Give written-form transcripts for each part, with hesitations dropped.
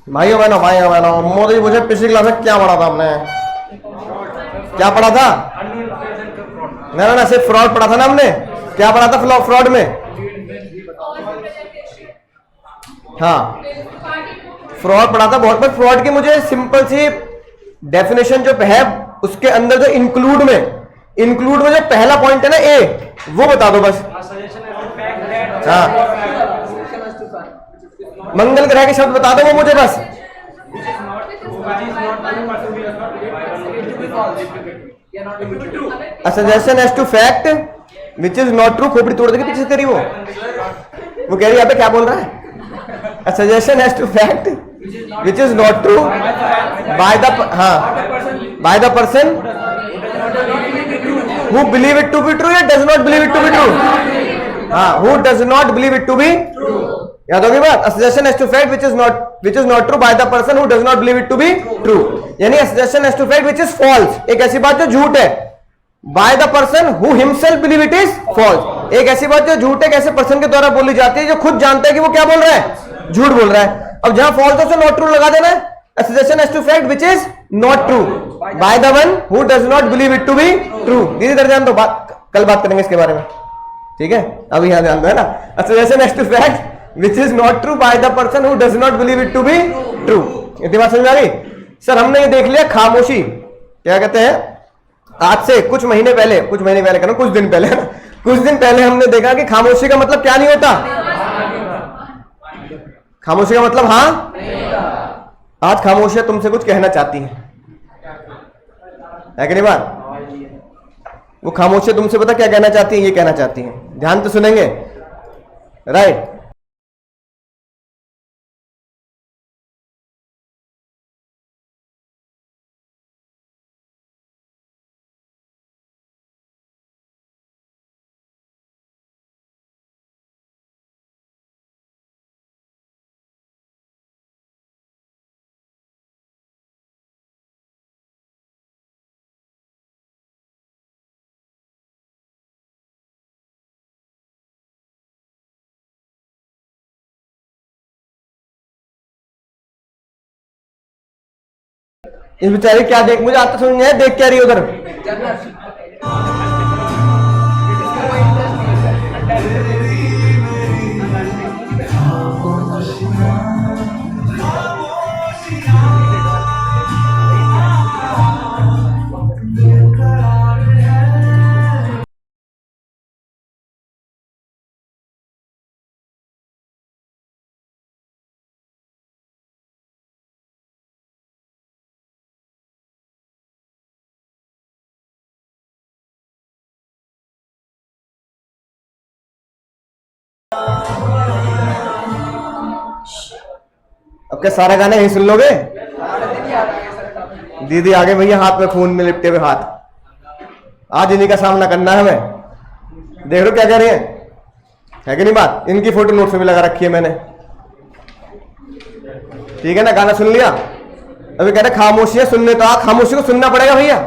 भाइयों बहनों, मोदी मुझे पिछली क्लास में क्या पढ़ा था हमने? क्या पढ़ा था? ना सिर्फ फ्रॉड पढ़ा था ना हमने। क्या पढ़ा था फ्रॉड में? हाँ, फ्रॉड पढ़ा था बहुत। बट फ्रॉड की मुझे सिंपल सी डेफिनेशन जो है उसके अंदर जो इंक्लूड में जो पहला पॉइंट है ना ए, वो बता दो बस। हाँ, मंगल ग्रह के शब्द बता दो वो मुझे बस। A suggestion as to fact which is not true। खोपड़ी तोड़ देगी पीछे तेरी वो कह रही है अबे क्या बोल रहा है? A suggestion as to fact which is not true by the person who believe it to be true या does not believe it to be true। हाँ, who does not believe it to be true। याद होगी बात? A suggestion as to fact which is not true by the person who does not believe it to be true, यानी a suggestion as to fact which is false, एक ऐसी बात जो झूठ है, by the person who himself believe it is false, एक ऐसी बात जो झूठ है एक ऐसे पर्सन के द्वारा बोली जाती है जो खुद जानता है कि वो क्या बोल रहा है, झूठ बोल रहा है। अब जहां false है उसमें not true लगा देना है। A suggestion as to fact which is not true by the one who does not believe it to be true। धीरे धीरे ध्यान दो, कल बात करेंगे इसके बारे में, ठीक है? अभी यहां ध्यान दो, है ना? A suggestion as to fact which is not true by the person who does not believe it to be true। इतनी बात समझ आ गई? सर हमने ये देख लिया खामोशी, क्या कहते हैं, आज से कुछ दिन पहले है ना, कुछ दिन पहले हमने देखा कि खामोशी का मतलब क्या नहीं होता। खामोशी का मतलब आज खामोशियां तुमसे कुछ कहना चाहती है कि नहीं बात? वो खामोशियां तुमसे पता क्या कहना चाहती है? ये कहना चाहती हैं, ध्यान तो सुनेंगे, राइट? इस बेचारी क्या देख, मुझे आता समझ नहीं आया, देख क्या रही उधर? अब क्या सारे गाने यही सुन लोगे? दीदी आगे भैया हाथ में खून में लिपटे हुए हाथ, आज इन्हीं का सामना करना है हमें। देख लो क्या कह रही है कि नहीं बात? इनकी फोटो नोट्स में भी लगा रखी है मैंने, ठीक है ना? गाना सुन लिया, अभी कह रहे खामोशी सुनने, तो खामोशी को सुनना पड़ेगा भैया,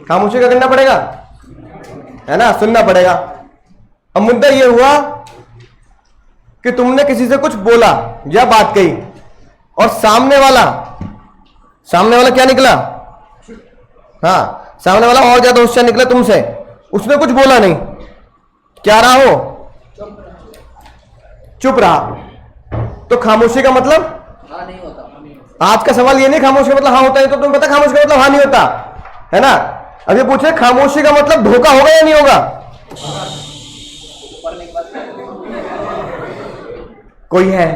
खामोशी का करना पड़ेगा, है ना? सुनना पड़ेगा। अब मुद्दा ये हुआ कि तुमने किसी से कुछ बोला या बात कही और सामने वाला क्या निकला? हाँ, सामने वाला और ज्यादा होशियार निकला तुमसे, उसने कुछ बोला नहीं, क्या रहा हो? चुप रहा, तो खामोशी का मतलब हाँ नहीं होता। आज का सवाल ये नहीं खामोशी का मतलब हाँ होता है, तो तुम्हें पता खामोशी का मतलब हाँ नहीं होता, है ना? अब ये पूछे खामोशी का मतलब धोखा होगा या नहीं होगा? कोई है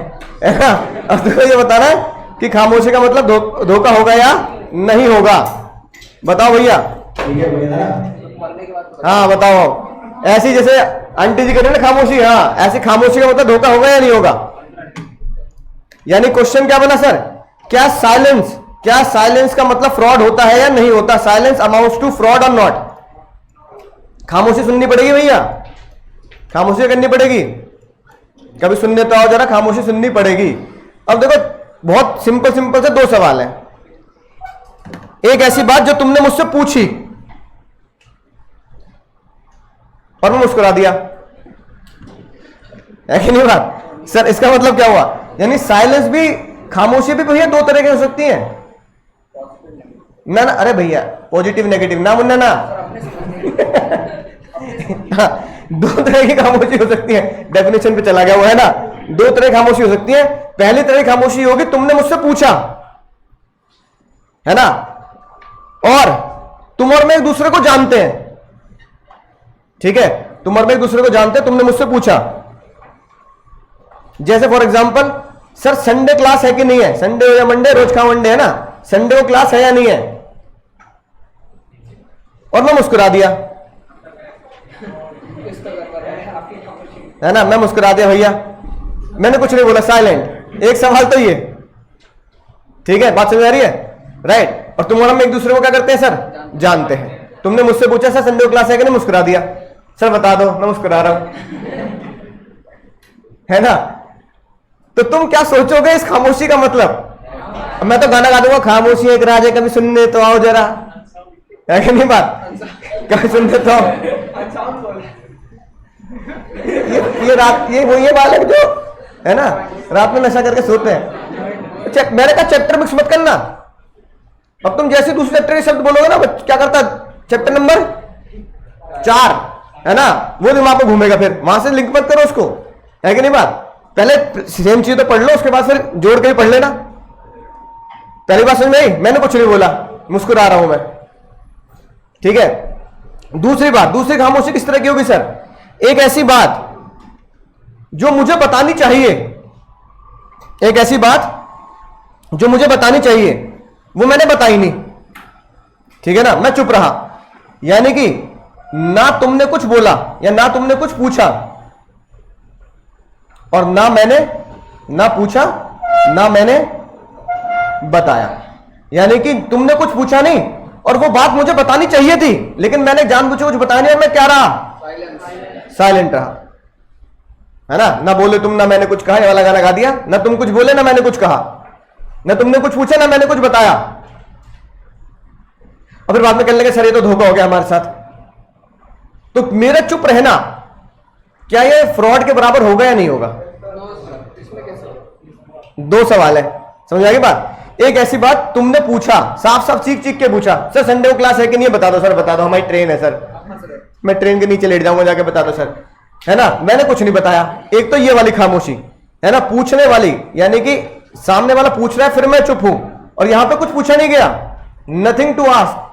ना? अब तो ये बता रहा है कि खामोशी का मतलब धोखा होगा या नहीं होगा, बताओ भैया। हाँ बताओ, ऐसी जैसे आंटी जी कह रहे ना खामोशी, हाँ ऐसी खामोशी का मतलब धोखा होगा या नहीं होगा? यानी क्वेश्चन क्या बना सर, क्या साइलेंस का मतलब फ्रॉड होता है या नहीं होता? साइलेंस अमाउंट्स टू फ्रॉड और नॉट? खामोशी सुननी पड़ेगी भैया, खामोशी करनी पड़ेगी, कभी सुनने तो आओ जरा, खामोशी सुननी पड़ेगी। अब देखो बहुत सिंपल से दो सवाल हैं। एक ऐसी बात जो तुमने मुझसे पूछी और मैं मुस्कुरा दिया, है कि नहीं बात? सर इसका मतलब क्या हुआ? यानी साइलेंस भी, खामोशी भी भैया दो तरह की हो सकती है ना। ना अरे भैया पॉजिटिव नेगेटिव ना मुन्ना ना हाँ, दो तरह की खामोशी हो सकती है, डेफिनेशन पे चला गया वो है ना। दो तरह की खामोशी हो सकती है। पहली तरह की खामोशी होगी तुमने मुझसे पूछा है ना, और तुम और मैं एक दूसरे को जानते हैं, ठीक है, तुम और मैं एक दूसरे को जानते हैं, तुमने मुझसे पूछा। जैसे for example sir Sunday class है कि नहीं है, संडे हो या मंडे, रोज का मंडे है ना, संडे को क्लास है या नहीं है, और मैं मुस्कुरा दिया है ना, मैं मुस्कुरा दिया भैया, मैंने कुछ नहीं बोला, साइलेंट। एक सवाल तो ये, ठीक है, बात समझ आ रही है, राइट। और तुम और हम एक दूसरे को क्या करते हैं सर, जानते हैं। तुमने मुझसे पूछा सर संडे को क्लास है कि नहीं, मुस्कुरा दिया, सर बता दो मैं मुस्कुरा रहा हूं है ना। तो तुम क्या सोचोगे इस खामोशी का मतलब? मैं तो गाना गा दूंगा, खामोशी एक राज है कभी सुनने तो आओ जरा, है कि नहीं बात, कभी सुनने तो आओ। ये रात ये बालक जो है ना रात में नशा करके सोते हैं। मैंने कहा चैप्टर मिक्स मत करना। अब तुम जैसे दूसरे चैप्टर के शब्द बोलोगे ना, क्या करता, चैप्टर नंबर 4 है ना, वो दिमाग में घूमेगा, फिर वहां से लिंक मत करो उसको, है कि नहीं बात। पहले सेम चीज तो पढ़ लो, उसके बाद फिर जोड़ के ही पढ़ लेना। पहली बात समझ में आई, मैंने कुछ नहीं बोला, मुस्कुरा रहा हूं मैं, ठीक है। दूसरी बात, दूसरी खामोशी किस तरह की होगी सर, एक ऐसी बात जो मुझे बतानी चाहिए, एक ऐसी बात जो मुझे बतानी चाहिए वो मैंने बताई नहीं, ठीक है ना, मैं चुप रहा। यानी कि ना तुमने कुछ बोला या ना तुमने कुछ पूछा, और ना मैंने ना पूछा ना मैंने बताया। यानी कि तुमने कुछ पूछा नहीं और वो बात मुझे बतानी चाहिए थी, लेकिन मैंने जानबूझ कुछ बताया नहीं और मैं क्या रहा, साइलेंट रहा, है ना। ना बोले तुम ना मैंने कुछ कहा, ये वाला गाना गा दिया, ना तुम कुछ बोले ना मैंने कुछ कहा, ना तुमने कुछ पूछा ना मैंने कुछ बताया। और फिर बाद में कहने लगे सर ये तो धोखा हो गया हमारे साथ। तो मेरा चुप रहना क्या ये फ्रॉड के बराबर होगा या नहीं होगा? दो सवाल है, समझ आ गई बात। एक ऐसी बात तुमने पूछा, साफ साफ चीख चीख के पूछा, सर संडे को क्लास है कि नहीं, बता दो सर, बता दो, हमारी ट्रेन है सर, मैं ट्रेन के नीचे लेट जाऊंगा, जाके बता दो सर, है ना। मैंने कुछ नहीं बताया। एक तो ये वाली खामोशी है ना, पूछने वाली, यानी कि सामने वाला पूछ रहा है फिर मैं चुप हूं, और यहां पे कुछ पूछा नहीं गया, नथिंग टू आस्क।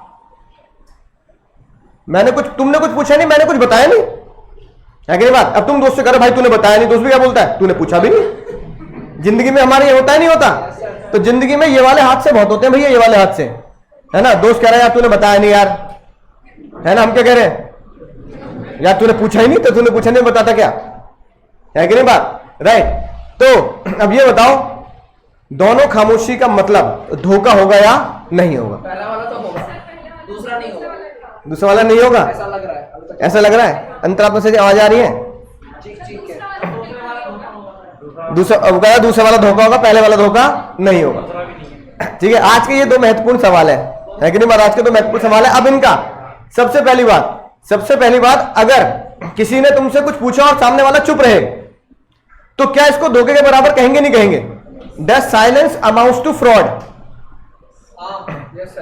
मैंने कुछ, तुमने कुछ पूछा नहीं, मैंने कुछ बताया नहीं, है कि नहीं बात। अब तुम दोस्त से करो भाई तूने बताया नहीं, दोस्त भी क्या बोलता है, तूने पूछा भी नहीं। जिंदगी में हमारे ये होता है नहीं होता, तो जिंदगी में ये वाले हाथ से बहुत होते हैं भैया, ये वाले हाथ से, है ना। दोस्त कह रहा है यार तूने बताया नहीं यार, है ना, हम क्या कह रहे हैं यार तूने पूछा ही नहीं, तो तूने पूछा नहीं बताता क्या, है कि नहीं बात, राइट। तो अब ये बताओ दोनों खामोशी का मतलब धोखा होगा या नहीं होगा? पहला वाला तो होगा, दूसरा नहीं होगा। दूसरा वाला नहीं होगा, ऐसा लग रहा है, ऐसा लग रहा है। अंतरात्मा से आवाज आ रही है, चीख चीख के। दूसरा वाला धोखा होगा, पहले वाला धोखा नहीं होगा, ठीक है। आज के ये दो महत्वपूर्ण सवाल है कि नहीं, आज के दो महत्वपूर्ण सवाल है। अब इनका सबसे पहली बात, अगर किसी ने तुमसे कुछ पूछा और सामने वाला चुप रहे, तो क्या इसको धोखे के बराबर कहेंगे नहीं कहेंगे? Does silence amounts to fraud?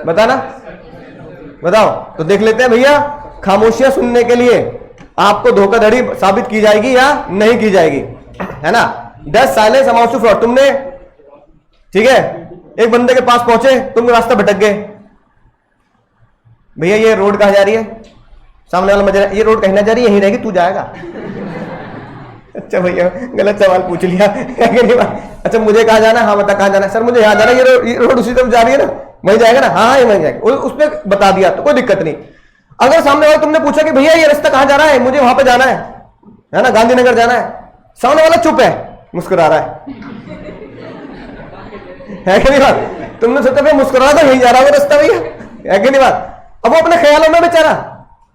बताना, बताओ। तो देख लेते हैं भैया, खामोशियां सुनने के लिए आपको धोखाधड़ी साबित की जाएगी या नहीं की जाएगी, है ना। Does silence amounts to fraud? तुमने, ठीक है, एक बंदे के पास पहुंचे, तुम रास्ता भटक गए, भैया ये रोड कहां जा रही है, सामने वाला मजा, ये रोड कहीं ना जा रही है, यहीं रहेगी, तू जाएगा। अच्छा भैया गलत सवाल पूछ लिया, अच्छा मुझे कहाँ जाना है, हाँ बता कहाँ जाना है, सर मुझे यहाँ जाना है, ये रोड उसी तरफ जा रही है ना, वहीं जाएगा ना, हाँ ये वहीं जाएगा, उसने बता दिया तो कोई दिक्कत नहीं। अगर सामने वाला तुमने पूछा कि भैया ये रास्ता कहाँ जा रहा है, मुझे वहां पे जाना है ना, गांधीनगर जाना है, सामने वाला चुप है, मुस्कुरा रहा है कि नहीं बात। तुमने सोचा भैया मुस्कुरा रहा था, यहीं जा रहा होगा रास्ता भैया, है कि नहीं बात। अब वो अपने ख्यालों में बेचारा,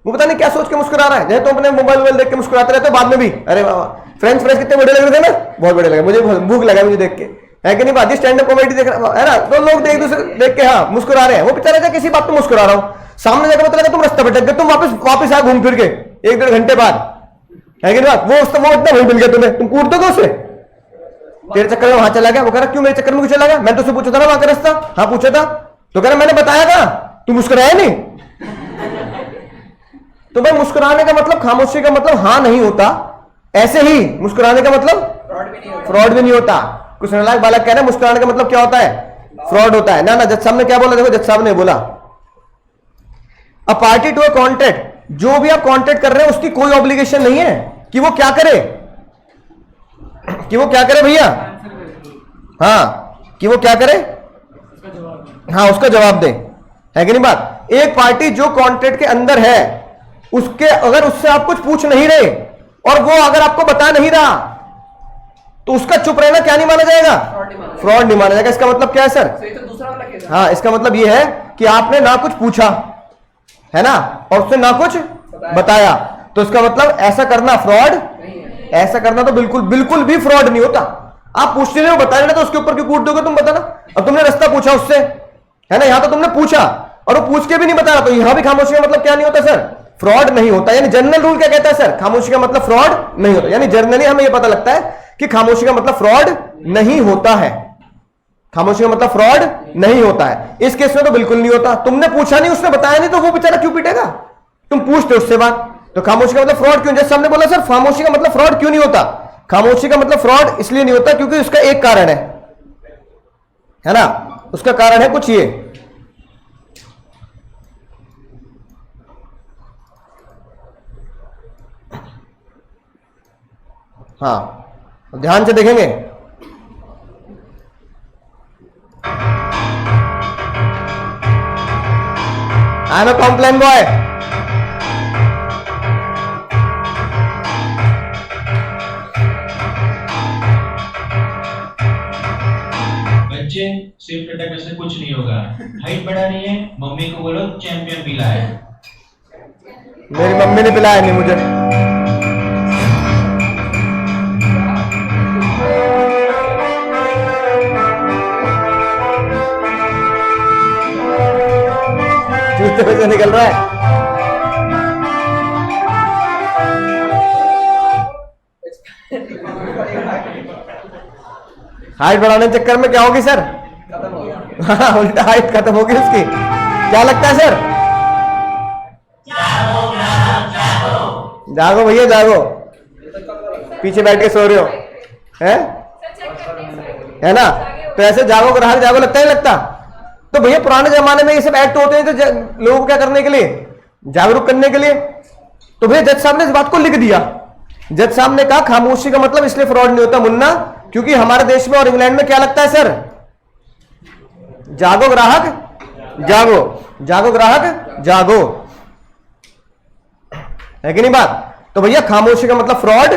वो पता नहीं क्या सोच के मुस्कुरा रहा है। जैसे तुम अपने मोबाइल देख के मुस्कुराते रहते हो, बाद में भी अरे वाह फ्रेंड्स कितने बड़े लग रहे थे ना, बहुत बड़े लगे, मुझे भूख लगा मुझे देख के, है कि नहीं बात। स्टैंड अप कॉमेडी देख रहा है ना, तो लोग एक दूसरे देख के हाँ मुस्कुरा रहे हैं, वो बेचारा था किसी बात पे मुस्कुरा रहा हूं, सामने जाकर पता लगा तुम रास्ता भटक गए, तुम वापस आ घूम फिर के 1-1.5 घंटे बाद, है कि नहीं बात। वो इतना वही मिल गया तुम्हें, तुम कूट दोगे उसे, तेरे चक्कर में वहां चला गया। वो कह रहा क्यों मेरे चक्कर में क्यों चला गया, मैंने तो उससे पूछा था ना वहां का रास्ता। हाँ पूछा था, तो कह रहा मैंने बताया था, तू मुस्कुराया नहीं। तो भाई मुस्कुराने का मतलब, खामोशी का मतलब हाँ नहीं होता, ऐसे ही मुस्कुराने का मतलब फ्रॉड भी नहीं होता। कुछ नालायक बालक कह रहे हैं मुस्कुराने का मतलब क्या होता है, फ्रॉड होता है। ना ना, जज साहब ने क्या बोला, देखो जज साहब ने बोला a party to a contract, जो भी आप कॉन्ट्रैक्ट कर रहे हैं उसकी कोई ऑब्लिगेशन नहीं है कि वो क्या करे, कि वो क्या करे भैया, हाँ कि वो क्या करे, हाँ उसका जवाब दे, है कि नहीं बात। एक पार्टी जो कॉन्ट्रैक्ट के अंदर है उसके, अगर उससे आप कुछ पूछ नहीं रहे और वो अगर आपको बता नहीं रहा तो उसका चुप रहना क्या नहीं माना जाएगा, फ्रॉड नहीं माना जाएगा। इसका मतलब क्या है सर, तो दूसरा वाला केस है। हाँ इसका मतलब ये है कि आपने ना कुछ पूछा है ना, और उसने ना कुछ बताया, तो इसका मतलब ऐसा करना फ्रॉड नहीं है। ऐसा करना तो बिल्कुल बिल्कुल भी फ्रॉड नहीं होता। आप पूछते नहीं हो, बता रहे ना, तो उसके ऊपर क्यों कूट दोगे तुम, बताना। अब तुमने रास्ता पूछा उससे, है ना, यहां तो तुमने पूछा और वो पूछ के भी नहीं बता रहा, तो यहां भी खामोशी का मतलब क्या नहीं होता सर, फ्रॉड नहीं होता। यानी जनरल रूल क्या कहता है सर, खामोशी का मतलब फ्रॉड नहीं होता। यानी जर्नली हमें यह पता लगता है कि खामोशी का मतलब फ्रॉड नहीं होता है, खामोशी का मतलब फ्रॉड नहीं होता है। इस केस में तो बिल्कुल नहीं होता, तुमने पूछा नहीं, उसने बताया नहीं, तो वो बेचारा क्यों पीटेगा, तुम पूछते उससे बात। तो खामोशी का मतलब फ्रॉड क्यों, जैसे हमने बोला सर खामोशी का मतलब फ्रॉड क्यों नहीं होता, खामोशी का मतलब फ्रॉड इसलिए नहीं होता क्योंकि उसका एक कारण है ना, उसका कारण है कुछ ये, हाँ ध्यान से देखेंगे। I am a complain boy. बच्चे सिर्फ टटकने से कुछ नहीं होगा, हाइट बढ़ानी है, मम्मी को बोलो चैंपियन पिला है। मेरी मम्मी ने पिलाया नहीं मुझे। जूते में से निकल रहा है। हाइट बढ़ाने के चक्कर में क्या होगी सर, खत्म हो गया। हाँ उल्टा हाइट खत्म होगी उसकी। क्या लगता है सर, जागो भैया जागो, पीछे बैठ के सो रहे हो है ना, तो ऐसे जागो ग्राहक जागो लगता है, लगता। तो भैया पुराने जमाने में ये सब एक्ट होते हैं तो लोगों को क्या करने के लिए, जागरूक करने के लिए। तो भैया जज साहब ने इस बात को लिख दिया, जज साहब ने कहा खामोशी का मतलब इसलिए फ्रॉड नहीं होता मुन्ना क्योंकि हमारे देश में और इंग्लैंड में क्या लगता है सर, जागो ग्राहक जागो, जागो ग्राहक जागो, है कि नहीं बात। तो भैया खामोशी का मतलब फ्रॉड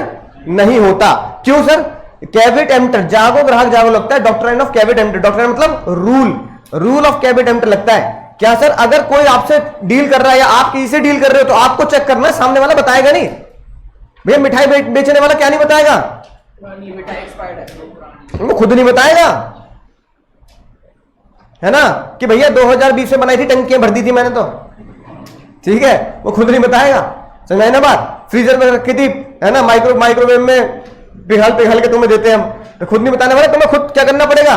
नहीं होता। क्यों सर, कैविट एम्प्टर, जागो ग्राहक जागो लगता है doctrine of cavity emptor, doctrine मतलब रूल ऑफ कैविट एम्प्टर लगता है। क्या सर, अगर कोई आपसे डील कर रहा है या आप किसी से डील कर रहे हो तो आपको चेक करना है, सामने वाला बताएगा नहीं। भैया मिठाई बेचने वाला क्या नहीं बताएगा, मिठाई एक्सपायर्ड है, वो खुद नहीं बताएगा, है ना, कि भैया 2020 में बनाई थी, टंकियां भर दी थी मैंने तो, ठीक है, वो खुद नहीं बताएगा। समझाए ना बात, फ्रीजर में रखी थी, है ना, माइक्रोवेव में पिघल के तुम्हें देते हैं हम, तो खुद नहीं बताने वाले, तुम्हें खुद क्या करना पड़ेगा,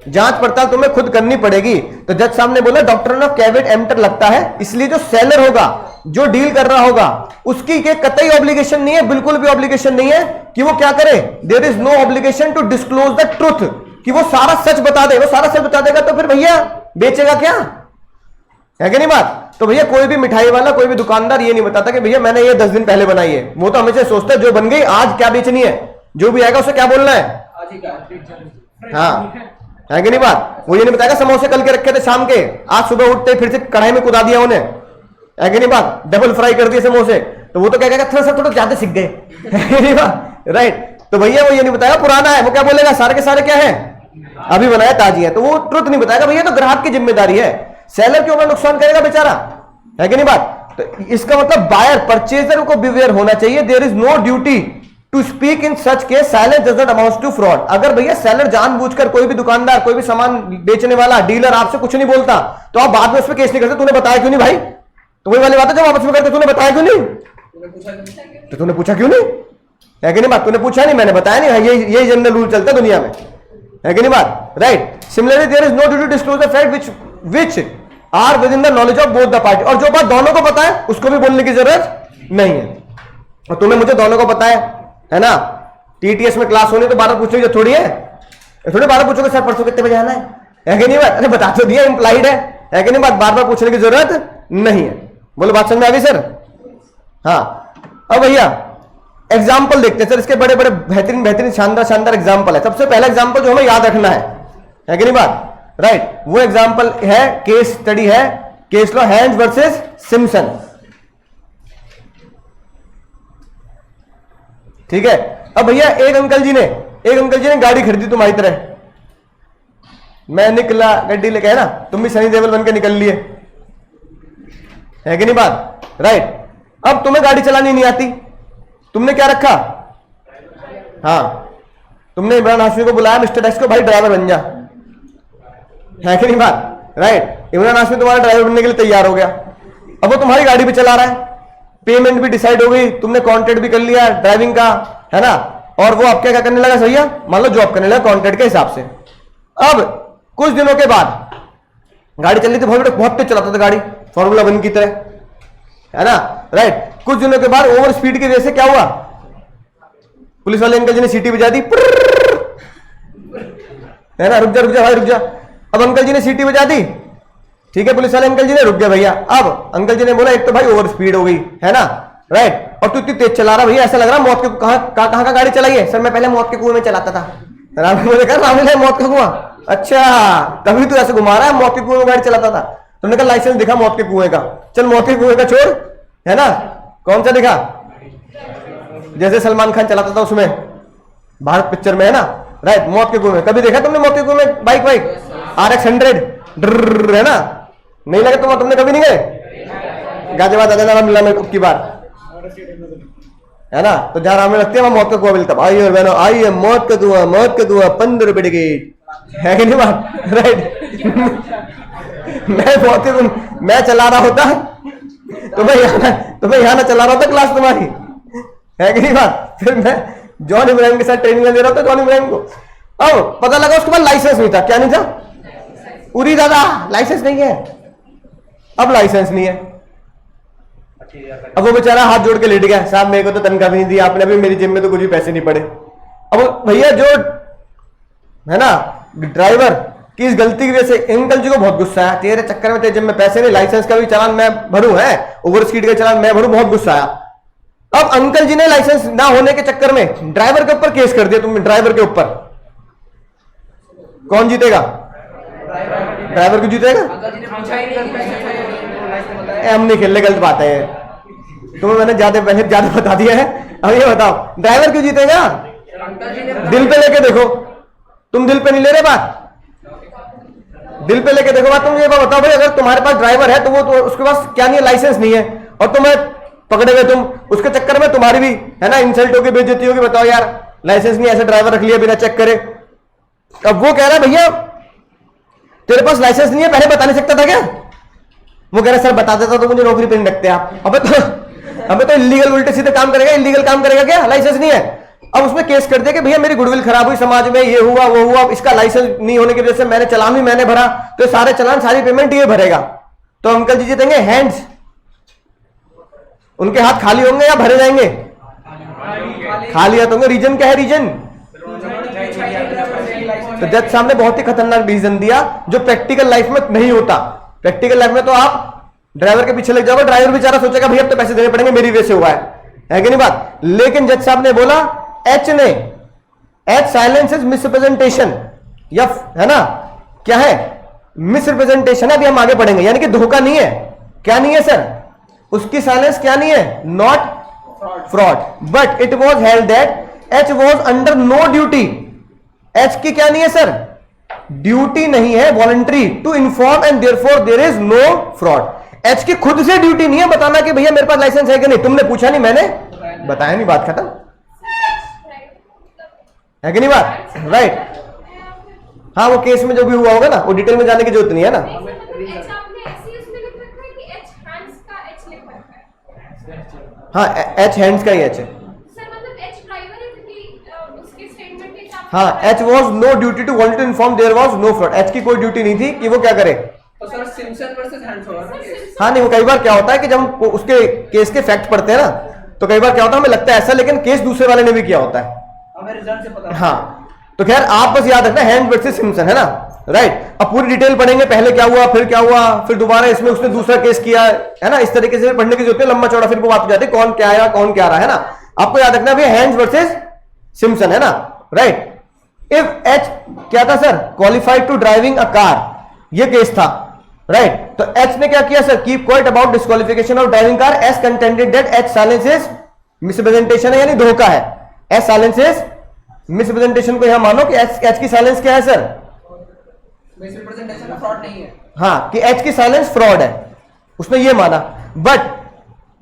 जांच पड़ताल तुम्हें खुद करनी पड़ेगी। तो जज साहब ने बोला डॉक्ट्रिन ऑफ कैविट एम्प्टर लगता है, इसलिए जो सेलर होगा, जो डील कर रहा होगा, उसकी के कतई ऑब्लिगेशन नहीं है, बिल्कुल भी ऑब्लिगेशन नहीं है कि वो क्या करे, there is no obligation to disclose the truth, कि वो सारा सच बता दे। वो सारा सच बता देगा तो फिर भैया बेचेगा क्या, है कि नहीं बात। तो भैया कोई भी मिठाई वाला, कोई भी दुकानदार ये नहीं बताता कि भैया मैंने ये 10 दिन पहले बनाई है, वो तो हमेशा सोचता है जो बन गई आज क्या बेचनी है, जो भी आएगा उसे क्या बोलना है, आज ही का हाँ, है कि नहीं बात। वो ये नहीं बताएगा समोसे कल के रखे थे शाम के, आज सुबह उठते फिर से कढ़ाई में कुदा दिया उन्हें, है कि नहीं बात, डबल फ्राई कर दिए समोसे, तो वो तो क्या कहेगा थोड़ा ज्यादा सीख गए, है कि नहीं बात, राइट। तो भैया वो ये नहीं बताएगा पुराना है, वो क्या बोलेगा सारे के सारे क्या है, अभी बनाया ताजी है, तो वो ट्रुथ नहीं बताएगा। भैया तो ग्राहक की जिम्मेदारी है, सेलर क्यों अपना नुकसान करेगा बेचारा, है कि नहीं बात। तो इसका मतलब बायर परचेजर को बिवेयर होना चाहिए, there is no duty to speak in such case, silence does not amount to fraud. अगर भैया सेलर जानबूझकर, कोई भी दुकानदार, कोई भी सामान बेचने वाला डीलर आपसे कुछ नहीं बोलता तो आप बाद में उस पर केस नहीं करते, तूने बताया क्यों नहीं भाई, तो वही वाली बात है जब आपस में करते, तूने बताया क्यों नहीं, तूने पूछा क्यों? तो तूने पूछा क्यों नहीं, है कि नहीं बात? तूने पूछा नहीं, मैंने बताया नहीं, ये जनरल रूल चलता है दुनिया में, है कि नहीं बात? Right. Similarly there is no duty to disclose the fact which are within the knowledge of both the party. और जो बात दोनों को पता है उसको भी बोलने की जरूरत नहीं है। और तुम्हें मुझे दोनों को पता है ना? टीटीएस में क्लास होनी तो 12 पूछने की थोड़ी है, थोड़ी 12 पूछोगे सर परसों कितने बजे आना है कि नहीं बात? अरे बता तो दिया, इंप्लाइड है कि नहीं बात? बार बार पूछने की जरूरत नहीं है। बोलो बात समझ में आ गई सर? हाँ। अब भैया एग्जाम्पल देखते हैं सर, इसके बड़े बड़े बेहतरीन बेहतरीन शानदार शानदार एग्जाम्पल है। सबसे पहला एग्जाम्पल जो हमें याद रखना है कि नहीं बात? राइट। वो एग्जाम्पल है, केस स्टडी है, case law hands versus Simpson. ठीक है। अब भैया एक अंकल जी ने गाड़ी खरीदी तुम्हारी तरह, मैं निकला गड्डी लेके, है ना? तुम भी सनी देओल बन के निकल लिए, है कि नहीं बात? राइट। अब तुम्हें गाड़ी चलानी नहीं आती, तुमने क्या रखा? हाँ, तुमने इमरान हाशमी को बुलाया, मिस्टर एक्स को, भाई ड्राइवर बन जा, है कि नहीं बात? राइट। इमरान हाशमी तुम्हारा ड्राइवर बनने के लिए तैयार हो गया। अब वो तुम्हारी गाड़ी भी चला रहा है, पेमेंट भी डिसाइड हो गई, तुमने कॉन्ट्रैक्ट भी कर लिया ड्राइविंग का, है ना? और वो अब क्या करने लगा भैया? मान लो जॉब करने लगा कॉन्ट्रैक्ट के हिसाब से। अब कुछ दिनों के बाद गाड़ी चल रही थी, बहुत तेज चलाता था गाड़ी, फॉर्मूला 1 की तरह, है ना? राइट। कुछ दिनों के बाद ओवर स्पीड की वजह से क्या हुआ? पुलिस वाले अंकल जी ने सीटी बजा दी, है ना? रुक जा भाई रुक जा। अब अंकल जी ने सीटी बजा दी, ठीक है, पुलिस वाले अंकल जी ने, रुक गया भैया। अब अंकल जी ने बोला एक तो भाई ओवर स्पीड हो गई, है ना? राइट। और तू इतनी तेज चला रहा भैया, ऐसा लग रहा मौत के कहां का गाड़ी चलाई है? सर मैं पहले मौत के कुएं में चलाता था। रामलीला मौत का कुआं, अच्छा तभी तू ऐसे घुमा रहा है, मौत के कुएं में गाड़ी चलाता था। तुमने कहा लाइसेंस दिखा मौत के कुएं का, चल मौत के कुएं का छोड़, है ना? कौन सा दिखा? जैसे सलमान खान चलाता था उसमें भारत पिक्चर में, है ना? राइट। मौत के कुएं में कभी देखा तुमने? मौत के कुएं में बाइक RX 100 है ना? नहीं लगे तुमने कभी नहीं गए? गाजियाबाद आ जाना मिला में की बार, है ना? तो जहां राम लगती है वहां मौत का कुआं मिलता। आइए बहनों आइए, मौत का कुआं 15 रुपए टिकट, है कि नहीं बात? राइट। मैं चला रहा होता तो मैं यहाँ ना चला रहा होता क्लास तुम्हारी, है कि नहीं बात? फिर मैं जॉन इब्राहिम के साथ ट्रेनिंग दे रहा था, जॉन इब्राहिम को। अब पता लगा उसके बाद लाइसेंस नहीं था। क्या नहीं था? उरी दादा लाइसेंस नहीं है, अब लाइसेंस नहीं है। अब वो बेचारा हाथ जोड़ के लेट गया, साहब मेरे को तो तनख्वाह भी नहीं दी आपने, अभी मेरी जेब में तो कुछ भी पैसे नहीं पड़े। अब भैया जो है ना ड्राइवर की इस गलती की वजह से अंकल जी को बहुत गुस्सा आया, तेरे चक्कर में तेरे जेब में पैसे नहीं, लाइसेंस का भी चालान मैं भरूं, है ओवर स्पीड का चालान मैं भरूं, बहुत गुस्सा आया। अब अंकल जी ने लाइसेंस ना होने के चक्कर में ड्राइवर के ऊपर केस कर दिया। तुम ड्राइवर के ऊपर कौन जीतेगा? ड्राइवर क्यों जीतेगा? हम नहीं खेलने, गलत बात है, तुम्हें मैंने ज्यादा बता दिया है। अब ये बताओ ड्राइवर क्यों जीतेगा? दिल पे लेके देखो, तुम दिल पे नहीं ले रहे बात, दिल पे लेके देखो बात। तुम ये बताओ भाई, अगर तुम्हारे पास ड्राइवर है तो वो तो उसके पास क्या नहीं है? लाइसेंस नहीं है, और तुम्हें पकड़े गए तुम, उसके चक्कर में तुम्हारी भी, है ना, इंसल्ट होगी, बेइज्जती होगी। बताओ यार, लाइसेंस नहीं, ऐसे ड्राइवर रख लिया बिना चेक करे। अब वो कह रहा है भैया तेरे पास लाइसेंस नहीं है, पहले बता नहीं सकता था क्या? वो कह रहा सर बता देता तो मुझे नौकरी पे नहीं रखते आप। अबे तो इलीगल उल्टे सीधे काम करेगा, इलीगल काम करेगा क्या? लाइसेंस नहीं है। अब उसने केस कर दिया कि भैया मेरी गुडविल खराब हुई समाज में, ये हुआ वो हुआ, इसका लाइसेंस नहीं होने की वजह से मैंने चालान भी मैंने भरा, तो सारे चालान सारी पेमेंट ये भरेगा। तो अंकल जी जीतेंगे हैंड्स, उनके हाथ खाली होंगे या भरे जाएंगे? खाली हाथ होंगे। रीजन क्या है? रीजन तो जज साहब ने बहुत ही खतरनाक डिसीजन दिया जो प्रैक्टिकल लाइफ में नहीं होता। प्रैक्टिकल लाइफ में तो आप ड्राइवर के पीछे लग जाओगे, ड्राइवर बेचारा सोचेगा भैया अब तो पैसे देने पड़ेंगे, मेरी वजह से हुआ है कि नहीं बात? लेकिन जज साहब ने बोला एच साइलेंस इज मिसरिप्रेजेंटेशन, या है ना, क्या है? मिसरिप्रेजेंटेशन है। अभी हम आगे पढ़ेंगे, यानी कि धोखा नहीं है। क्या नहीं है सर? उसकी साइलेंस क्या नहीं है? Not fraud, but it was held that H was under no duty. H की क्या नहीं है सर? ड्यूटी नहीं है, voluntary to inform, and therefore there is no fraud. H की खुद से ड्यूटी नहीं है बताना कि भैया मेरे पास लाइसेंस है कि नहीं। तुमने पूछा नहीं, मैंने बताया नहीं, बात खत्म, है कि नहीं बात? राइट। हाँ, वो केस में जो भी हुआ होगा ना, वो डिटेल में जाने की जरूरत नहीं है ना। हाँ, एच हैंड्स का ही एच है। हाँ, H was no duty to want to inform there was no fraud. H की कोई ड्यूटी नहीं थी कि वो क्या करे। तो सर सिम्पसन वर्सेस हैंड्स होगा ना केस। हाँ नहीं, वो कई बार क्या होता है कि जब हम उसके केस के फैक्ट पढ़ते हैं ना, तो कई बार क्या होता है हमें लगता है ऐसा, लेकिन केस दूसरे वाले ने भी किया होता है। हमें रिजल्ट से पता। हाँ, तो खैर आप बस याद रखना हैंड वर्सेस सिम्पसन, है ना, राइट। अब पूरी डिटेल पढ़ेंगे, पहले क्या हुआ, फिर क्या हुआ, फिर दोबारा इसमें उसने दूसरा केस किया, है ना, इस तरीके से पढ़ने की जरूरत है, लंबा चौड़ा फिर वो बात हो जाती है कौन क्या आया कौन क्या रहा, है ना। आपको याद रखना है हैंड्स वर्सेस सिम्पसन, है ना, राइट। इफ एच क्या था sir, qualified to driving a car, ये केस था, राइट। तो एच ने क्या किया sir, keep quiet about disqualification of driving car as contended that H silences misrepresentation है, यानी धोखा है। एच साइलेंसेस मिसप्रेजेंटेशन को यहां मानो कि एच की साइलेंस क्या है सर, मिसरिप्रेजेंटेशन का फ्रॉड नहीं है। हाँ, कि एच की साइलेंस फ्रॉड है, उसने ये माना। बट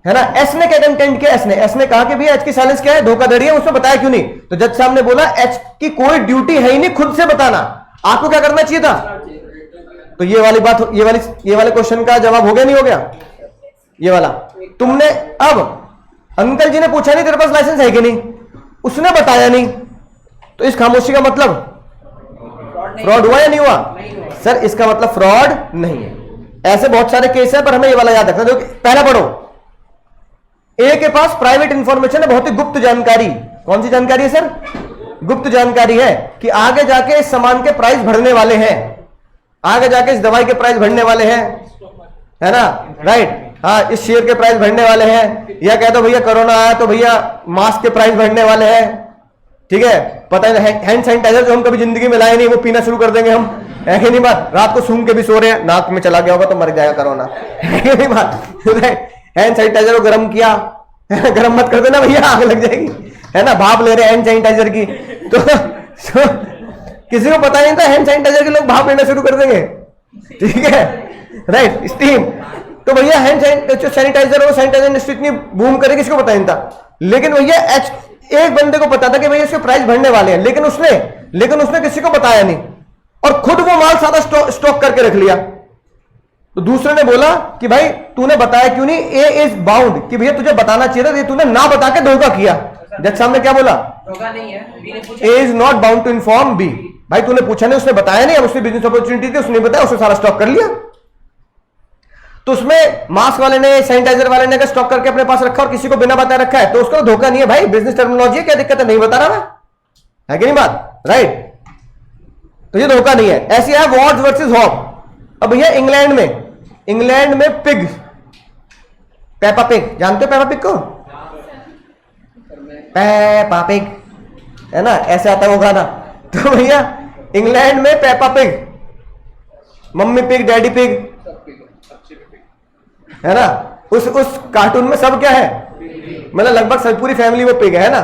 है ना, एस ने क्या कंटेंट किया, एस ने कहा कि भैया एच की साइलेंस क्या है, धोखाधड़ी है, उसने बताया क्यों नहीं। तो जज साहब ने बोला एच की कोई ड्यूटी है ही नहीं खुद से बताना, आपको क्या करना चाहिए था। तो ये वाली बात, ये वाले क्वेश्चन का जवाब हो गया नहीं हो गया, ये वाला। तुमने अब अंकल जी ने पूछा नहीं तेरे पास लाइसेंस है कि नहीं, उसने बताया नहीं, तो इस खामोशी का मतलब फ्रॉड हुआ या नहीं हुआ सर, इसका मतलब फ्रॉड नहीं है। ऐसे बहुत सारे केस है, पर हमें ये वाला याद रखना। देखो पहला पढ़ो, ए के पास प्राइवेट इंफॉर्मेशन है, बहुत ही गुप्त जानकारी। कौन सी जानकारी है सर, गुप्त जानकारी है कि आगे जाके इस सामान के प्राइस बढ़ने वाले हैं, आगे जाके इस दवाई के प्राइस बढ़ने वाले हैं, है ना, राइट। हाँ, इस शेयर के प्राइस बढ़ने वाले हैं, या कह दो भैया कोरोना आया तो भैया मास्क के प्राइस बढ़ने वाले हैं, ठीक है। पता है हैंड सैनिटाइजर जो हम कभी जिंदगी में लाए नहीं, वो पीना शुरू कर देंगे हम, है कि नहीं बात। रात को सूंघ के भी सो रहे हैं, नाक में चला गया होगा तो मर जाएगा कोरोना, है कि नहीं बात। हैंड सैनिटाइजर को गर्म किया, गर्म मत कर देना भैया, आग लग जाएगी, है ना। भाप ले रहे हैं हैंड सैनिटाइजर की, तो किसी को पता नहीं था हैंड सैनिटाइजर के लोग भाप लेना शुरू कर देंगे, ठीक है, राइट, स्टीम। तो भैया हैंड सैनिटाइजर, वो सैनिटाइजर इंडस्ट्री इतनी बूम करे, किसी को पता नहीं था। लेकिन भैया एक बंदे को पता था कि भैया इसके प्राइस बढ़ने वाले हैं, लेकिन उसने किसी को बताया नहीं, और खुद वो माल सादा स्टॉक करके रख लिया। तो दूसरे ने बोला कि भाई तूने बताया क्यों नहीं, ए इज बाउंड, कि भैया तुझे बताना चाहिए था, तूने ना बता के धोखा किया। जज साहब ने क्या बोला, धोखा नहीं है, बी ने पूछा, A is not bound to inform B. भाई तूने पूछा नहीं, उसने बताया नहीं, अब उसने बिजनेस अपॉर्चुनिटी थी, उसने बताया, उसने सारा स्टॉक कर लिया। तो उसमें मास्क वाले ने, सैनिटाइजर वाले ने अगर स्टॉक करके अपने पास रखा और किसी को बिना बताए रखा है, तो उसका धोखा नहीं है भाई, बिजनेस टर्मिनोलॉजी है, क्या दिक्कत है, नहीं बता रहा है कि नहीं बात, राइट। तो ये धोखा नहीं है। ऐसी है वॉर्ड्स वर्सेस हॉप। अब भैया इंग्लैंड में पिग, पेपा पिग, जानते हो पेपा पिग को, पेपा पिग, है ना, ऐसे आता है वो गाना। तो भैया इंग्लैंड में Peppa pig, mummy pig, daddy pig, है ना, उस कार्टून में सब क्या है, मतलब लगभग सब पूरी फैमिली वो पिग है ना।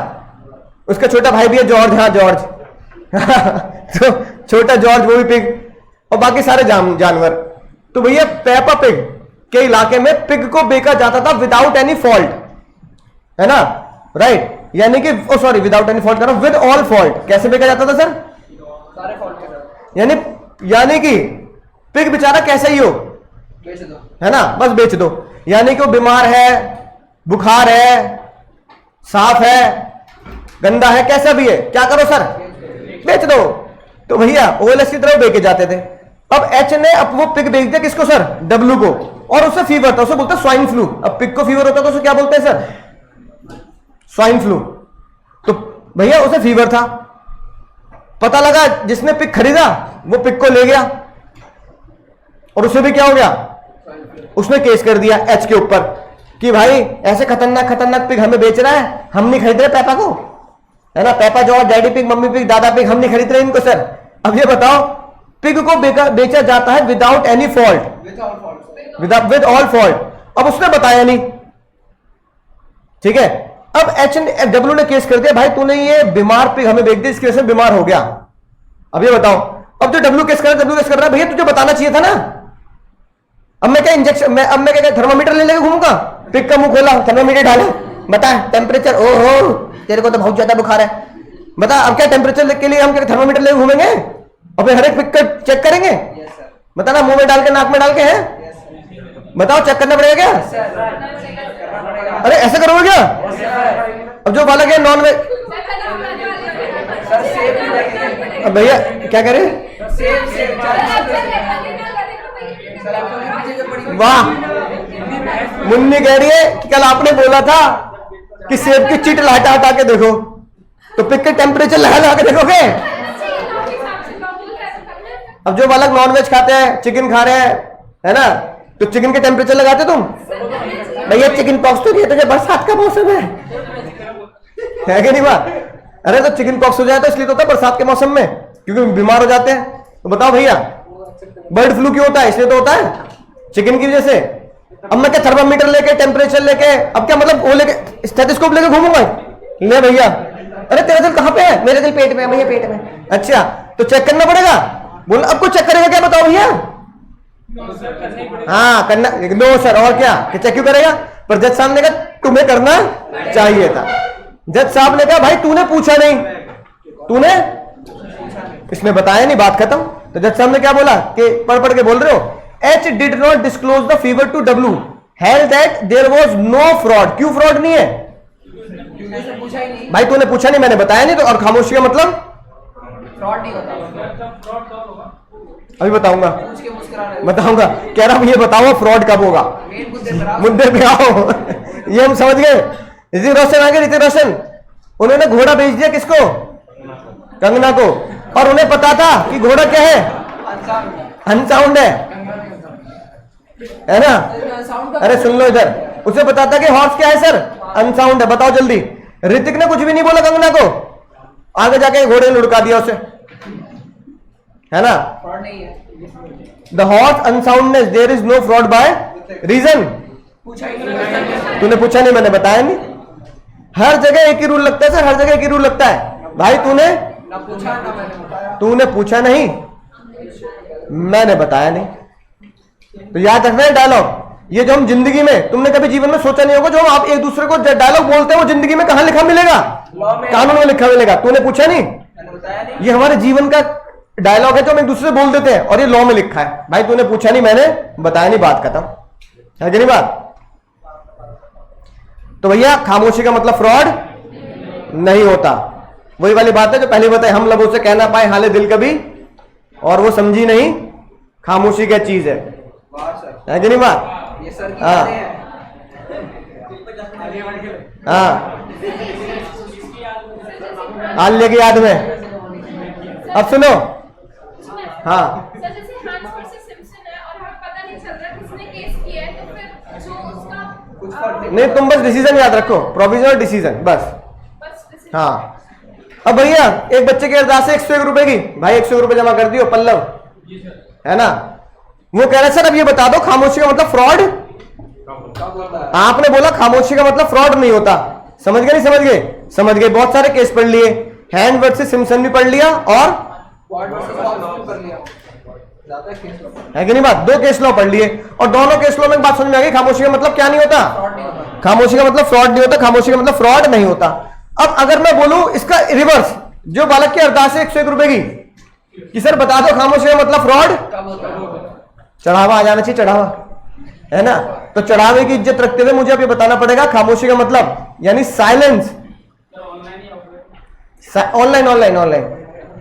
उसका छोटा भाई भी है जॉर्ज, हाँ जॉर्ज तो छोटा जॉर्ज वो भी पिग, और बाकी सारे जानवर। तो भैया पेपा पिग के इलाके में पिग को बेचा जाता था विदाउट एनी फॉल्ट, है ना, राइट, यानी कि sorry without any fault, with all fault. कैसे बेचा जाता था सर, सारे फॉल्ट के साथ, यानी कि पिग बेचारा कैसे ही हो, बेच दो, है ना, बस बेच दो। यानी कि वो बीमार है, बुखार है, साफ है, गंदा है, कैसा भी है, क्या करो सर, बेच दो। तो भैया ओएलएस की तरफ बेचे जाते थे। अब एच ने अब वो पिग बेच दिया किसको सर, डब्ल्यू को, और उससे फीवर था, उसे बोलते हैं स्वाइन फ्लू। अब पिग को फीवर होता है तो उसे क्या बोलते हैं सर, स्वाइन फ्लू। तो भैया उसे फीवर था, पता लगा जिसने पिग खरीदा वो पिग को ले गया, और उसे भी क्या हो गया, उसने केस कर दिया एच के ऊपर कि भाई ऐसे खतरनाक पिग हमें बेच रहा है, हम नहीं खरीद रहे पेपा को, है ना, पेपा जो डैडी पिग, मम्मी पिग, दादा पिग, हम नहीं खरीद रहे इनको सर। अब ये बताओ, पिग को बेचा जाता है without any fault, with all fault. अब उसने बताया नहीं, ठीक है। अब डब्ल्यू ने केस कर दिया, भाई तूने ये बीमार पिग हमें बेच दी, इसकी वजह से बीमार हो गया। अब ये बताओ, अब जो डब्ल्यू केस कर रहा है, भैया तुझे बताना चाहिए था ना। अब मैं क्या इंजेक्शन, अब मैं क्या थर्मामीटर ले लेके घूमूंगा, पिग का मुंह खोला, थर्मामीटर डाला, बता टेम्परेचर, ओहो तेरे को तो बहुत ज्यादा बुखार है, बता अब क्या टेम्परेचर के लिए हम क्या थर्मामीटर लेके घूमेंगे, और फिर हर एक पिग का चेक करेंगे, बता ना, मुंह में डाल के, नाक में डाल के, है बताओ, चेक करना पड़ेगा क्या, अरे ऐसे करोगे क्या। अब जो वाला क्या नॉन वेज, सर सेब अब भैया क्या करे? सेम सेम सर आपको पीछे जो पड़ी हुई वाह, मुन्नी कह रही है कि कल आपने बोला था कि सेब की चीट हटा हटा के देखो, तो पिक के टेम्परेचर लगा लगा के देखोगे? अब जो बालक नॉनवेज खाते हैं, चिकन खा रहे हैं, है ना, तो चिकन के टेम्परेचर लगाते तुम? भैया चिकन पॉक्स तो नहीं है, तो बरसात का मौसम है कि नहीं बात? अरे तो चिकन पॉक्स हो जाए तो इसलिए तो होता है बरसात के मौसम में, क्योंकि बीमार हो जाते हैं। तो बताओ भैया, बर्ड फ्लू क्यों होता है? इसलिए तो होता है चिकन की वजह से। अब मैं क्या थर्मामीटर लेके, टेम्परेचर लेके, अब क्या मतलब वो लेके स्टेथोस्कोप लेके घूमूंगा? ले भैया, अरे तेरा दिल कहां पे है? मेरा दिल पेट में है भैया, पेट में। अच्छा, तो चेक करना पड़ेगा। बोल, अब कुछ चेक करेगा क्या? बताओ भैया। हाँ करना, नो सर, और क्या कि चेक क्यों करेगा? पर जज साहब ने कहा तुम्हें करना चाहिए था। जज साहब ने कहा भाई तूने पूछा नहीं, तूने इसने बताया नहीं, बात खत्म। तो जज साहब ने क्या बोला कि पढ़ पढ़ के बोल रहे हो, H did not disclose the fever to W, held that there was no fraud। क्यों फ्रॉड नहीं है? पूछा ही नहीं, भाई तूने पूछा नहीं, मैंने बताया नहीं, तो और खामोशी का मतलब फ्रॉड नहीं होता, अभी बताऊंगा, पूछ के मुस्कुरा रहे बताऊंगा। कह रहा हूं ये बताओ फ्रॉड कब होगा? मेन मुद्दे पर आओ। मुद्दे पे आओ। ये हम समझ गए। ऋतिक रोशन आ गए, ऋतिक रोशन, उन्होंने घोड़ा भेज दिया किसको? कंगना को, और उन्हें पता था कि घोड़ा क्या है? अनसाउंड है ना? साउंड अरे सुन लो इधर, उसे पता था कि हॉर्स क्या है सर? अनसाउंड है। बताओ जल्दी। ऋतिक ने कुछ भी नहीं बोला कंगना को, आगे जाके घोड़े ने लुढ़का दिया उसे, है ना? फ्रॉड नहीं है, the horse unsoundness, there is no fraud by reason. पूछा ही नहीं, तूने पूछा नहीं, मैंने बताया नहीं। हर जगह एक ही रूल लगता है सर, हर जगह एक ही रूल लगता है। भाई तूने ना पूछा ना मैंने बताया। तूने पूछा नहीं, मैंने बताया नहीं। तो याद रखना है डायलॉग, ये जो हम जिंदगी में, तुमने कभी जीवन में सोचा नहीं होगा, जो हम आप एक दूसरे को डायलॉग बोलते हैं वो जिंदगी में कहां लिखा मिलेगा? लॉ में, कानून में लिखा मिलेगा। तूने पूछा नहीं, मैंने बताया नहीं। ये हमारे जीवन का डायलॉग है जो हम एक दूसरे से बोल देते हैं, और ये लॉ में लिखा है। भाई तूने पूछा नहीं, मैंने बताया नहीं, बात खत्म है कि नहीं बात? तो भैया खामोशी का मतलब फ्रॉड नहीं होता। वही वाली बात है जो पहले बताई, हम लोगों से कहना पाए हाले दिल कभी, और वो समझी नहीं खामोशी क्या चीज है कि नहीं बात? ये सर की हाँ। बातें हैं। हाँ, आल्य की याद में। अब सुनो, हाँ सर जैसे हैंस वर्सेस सिम्पसन है और हमें पता नहीं चल रहा किसने केस किया है, तो फिर जो उसका कुछ फर्क नहीं। नहीं, तुम बस डिसीजन याद रखो, प्रोविजनल डिसीजन बस। बस decision- हाँ, अब भैया एक बच्चे की अरदास है 101 रुपए की, भाई 101 रुपए जमा कर दियो पल्लव, है ना? वो कह रहे सर अब ये बता दो खामोशी का मतलब फ्रॉड। क्या बोलता है? आपने बोला खामोशी का मतलब फ्रॉड नहीं होता। समझ गए नहीं समझ गए? समझ गए। बहुत सारे केस पढ़ लिए, हैंड वर्सेस सिम्पसन भी पढ़ लिया, और वार्ड वर्सेस वार्ड कर लिया, ज्यादा केस लॉ, है कि नहीं बात? 2 केस लॉ पढ़ लिए, और दोनों केस लॉ में एक बात समझ में आ गई, खामोशी का मतलब क्या नहीं होता? फ्रॉड नहीं होता। खामोशी का मतलब फ्रॉड नहीं होता, खामोशी का मतलब फ्रॉड नहीं होता। अब अगर मैं बोलूं इसका रिवर्स, जो बालक की अरदास है 101 रुपए की, कि सर बता दो खामोशी का मतलब फ्रॉड, क्या बोलता है? चढ़ावा आ जाना चाहिए, चढ़ावा, है ना? तो चढ़ावे की इज्जत रखते हुए मुझे अब ये बताना पड़ेगा खामोशी का मतलब, यानी silence. Online online online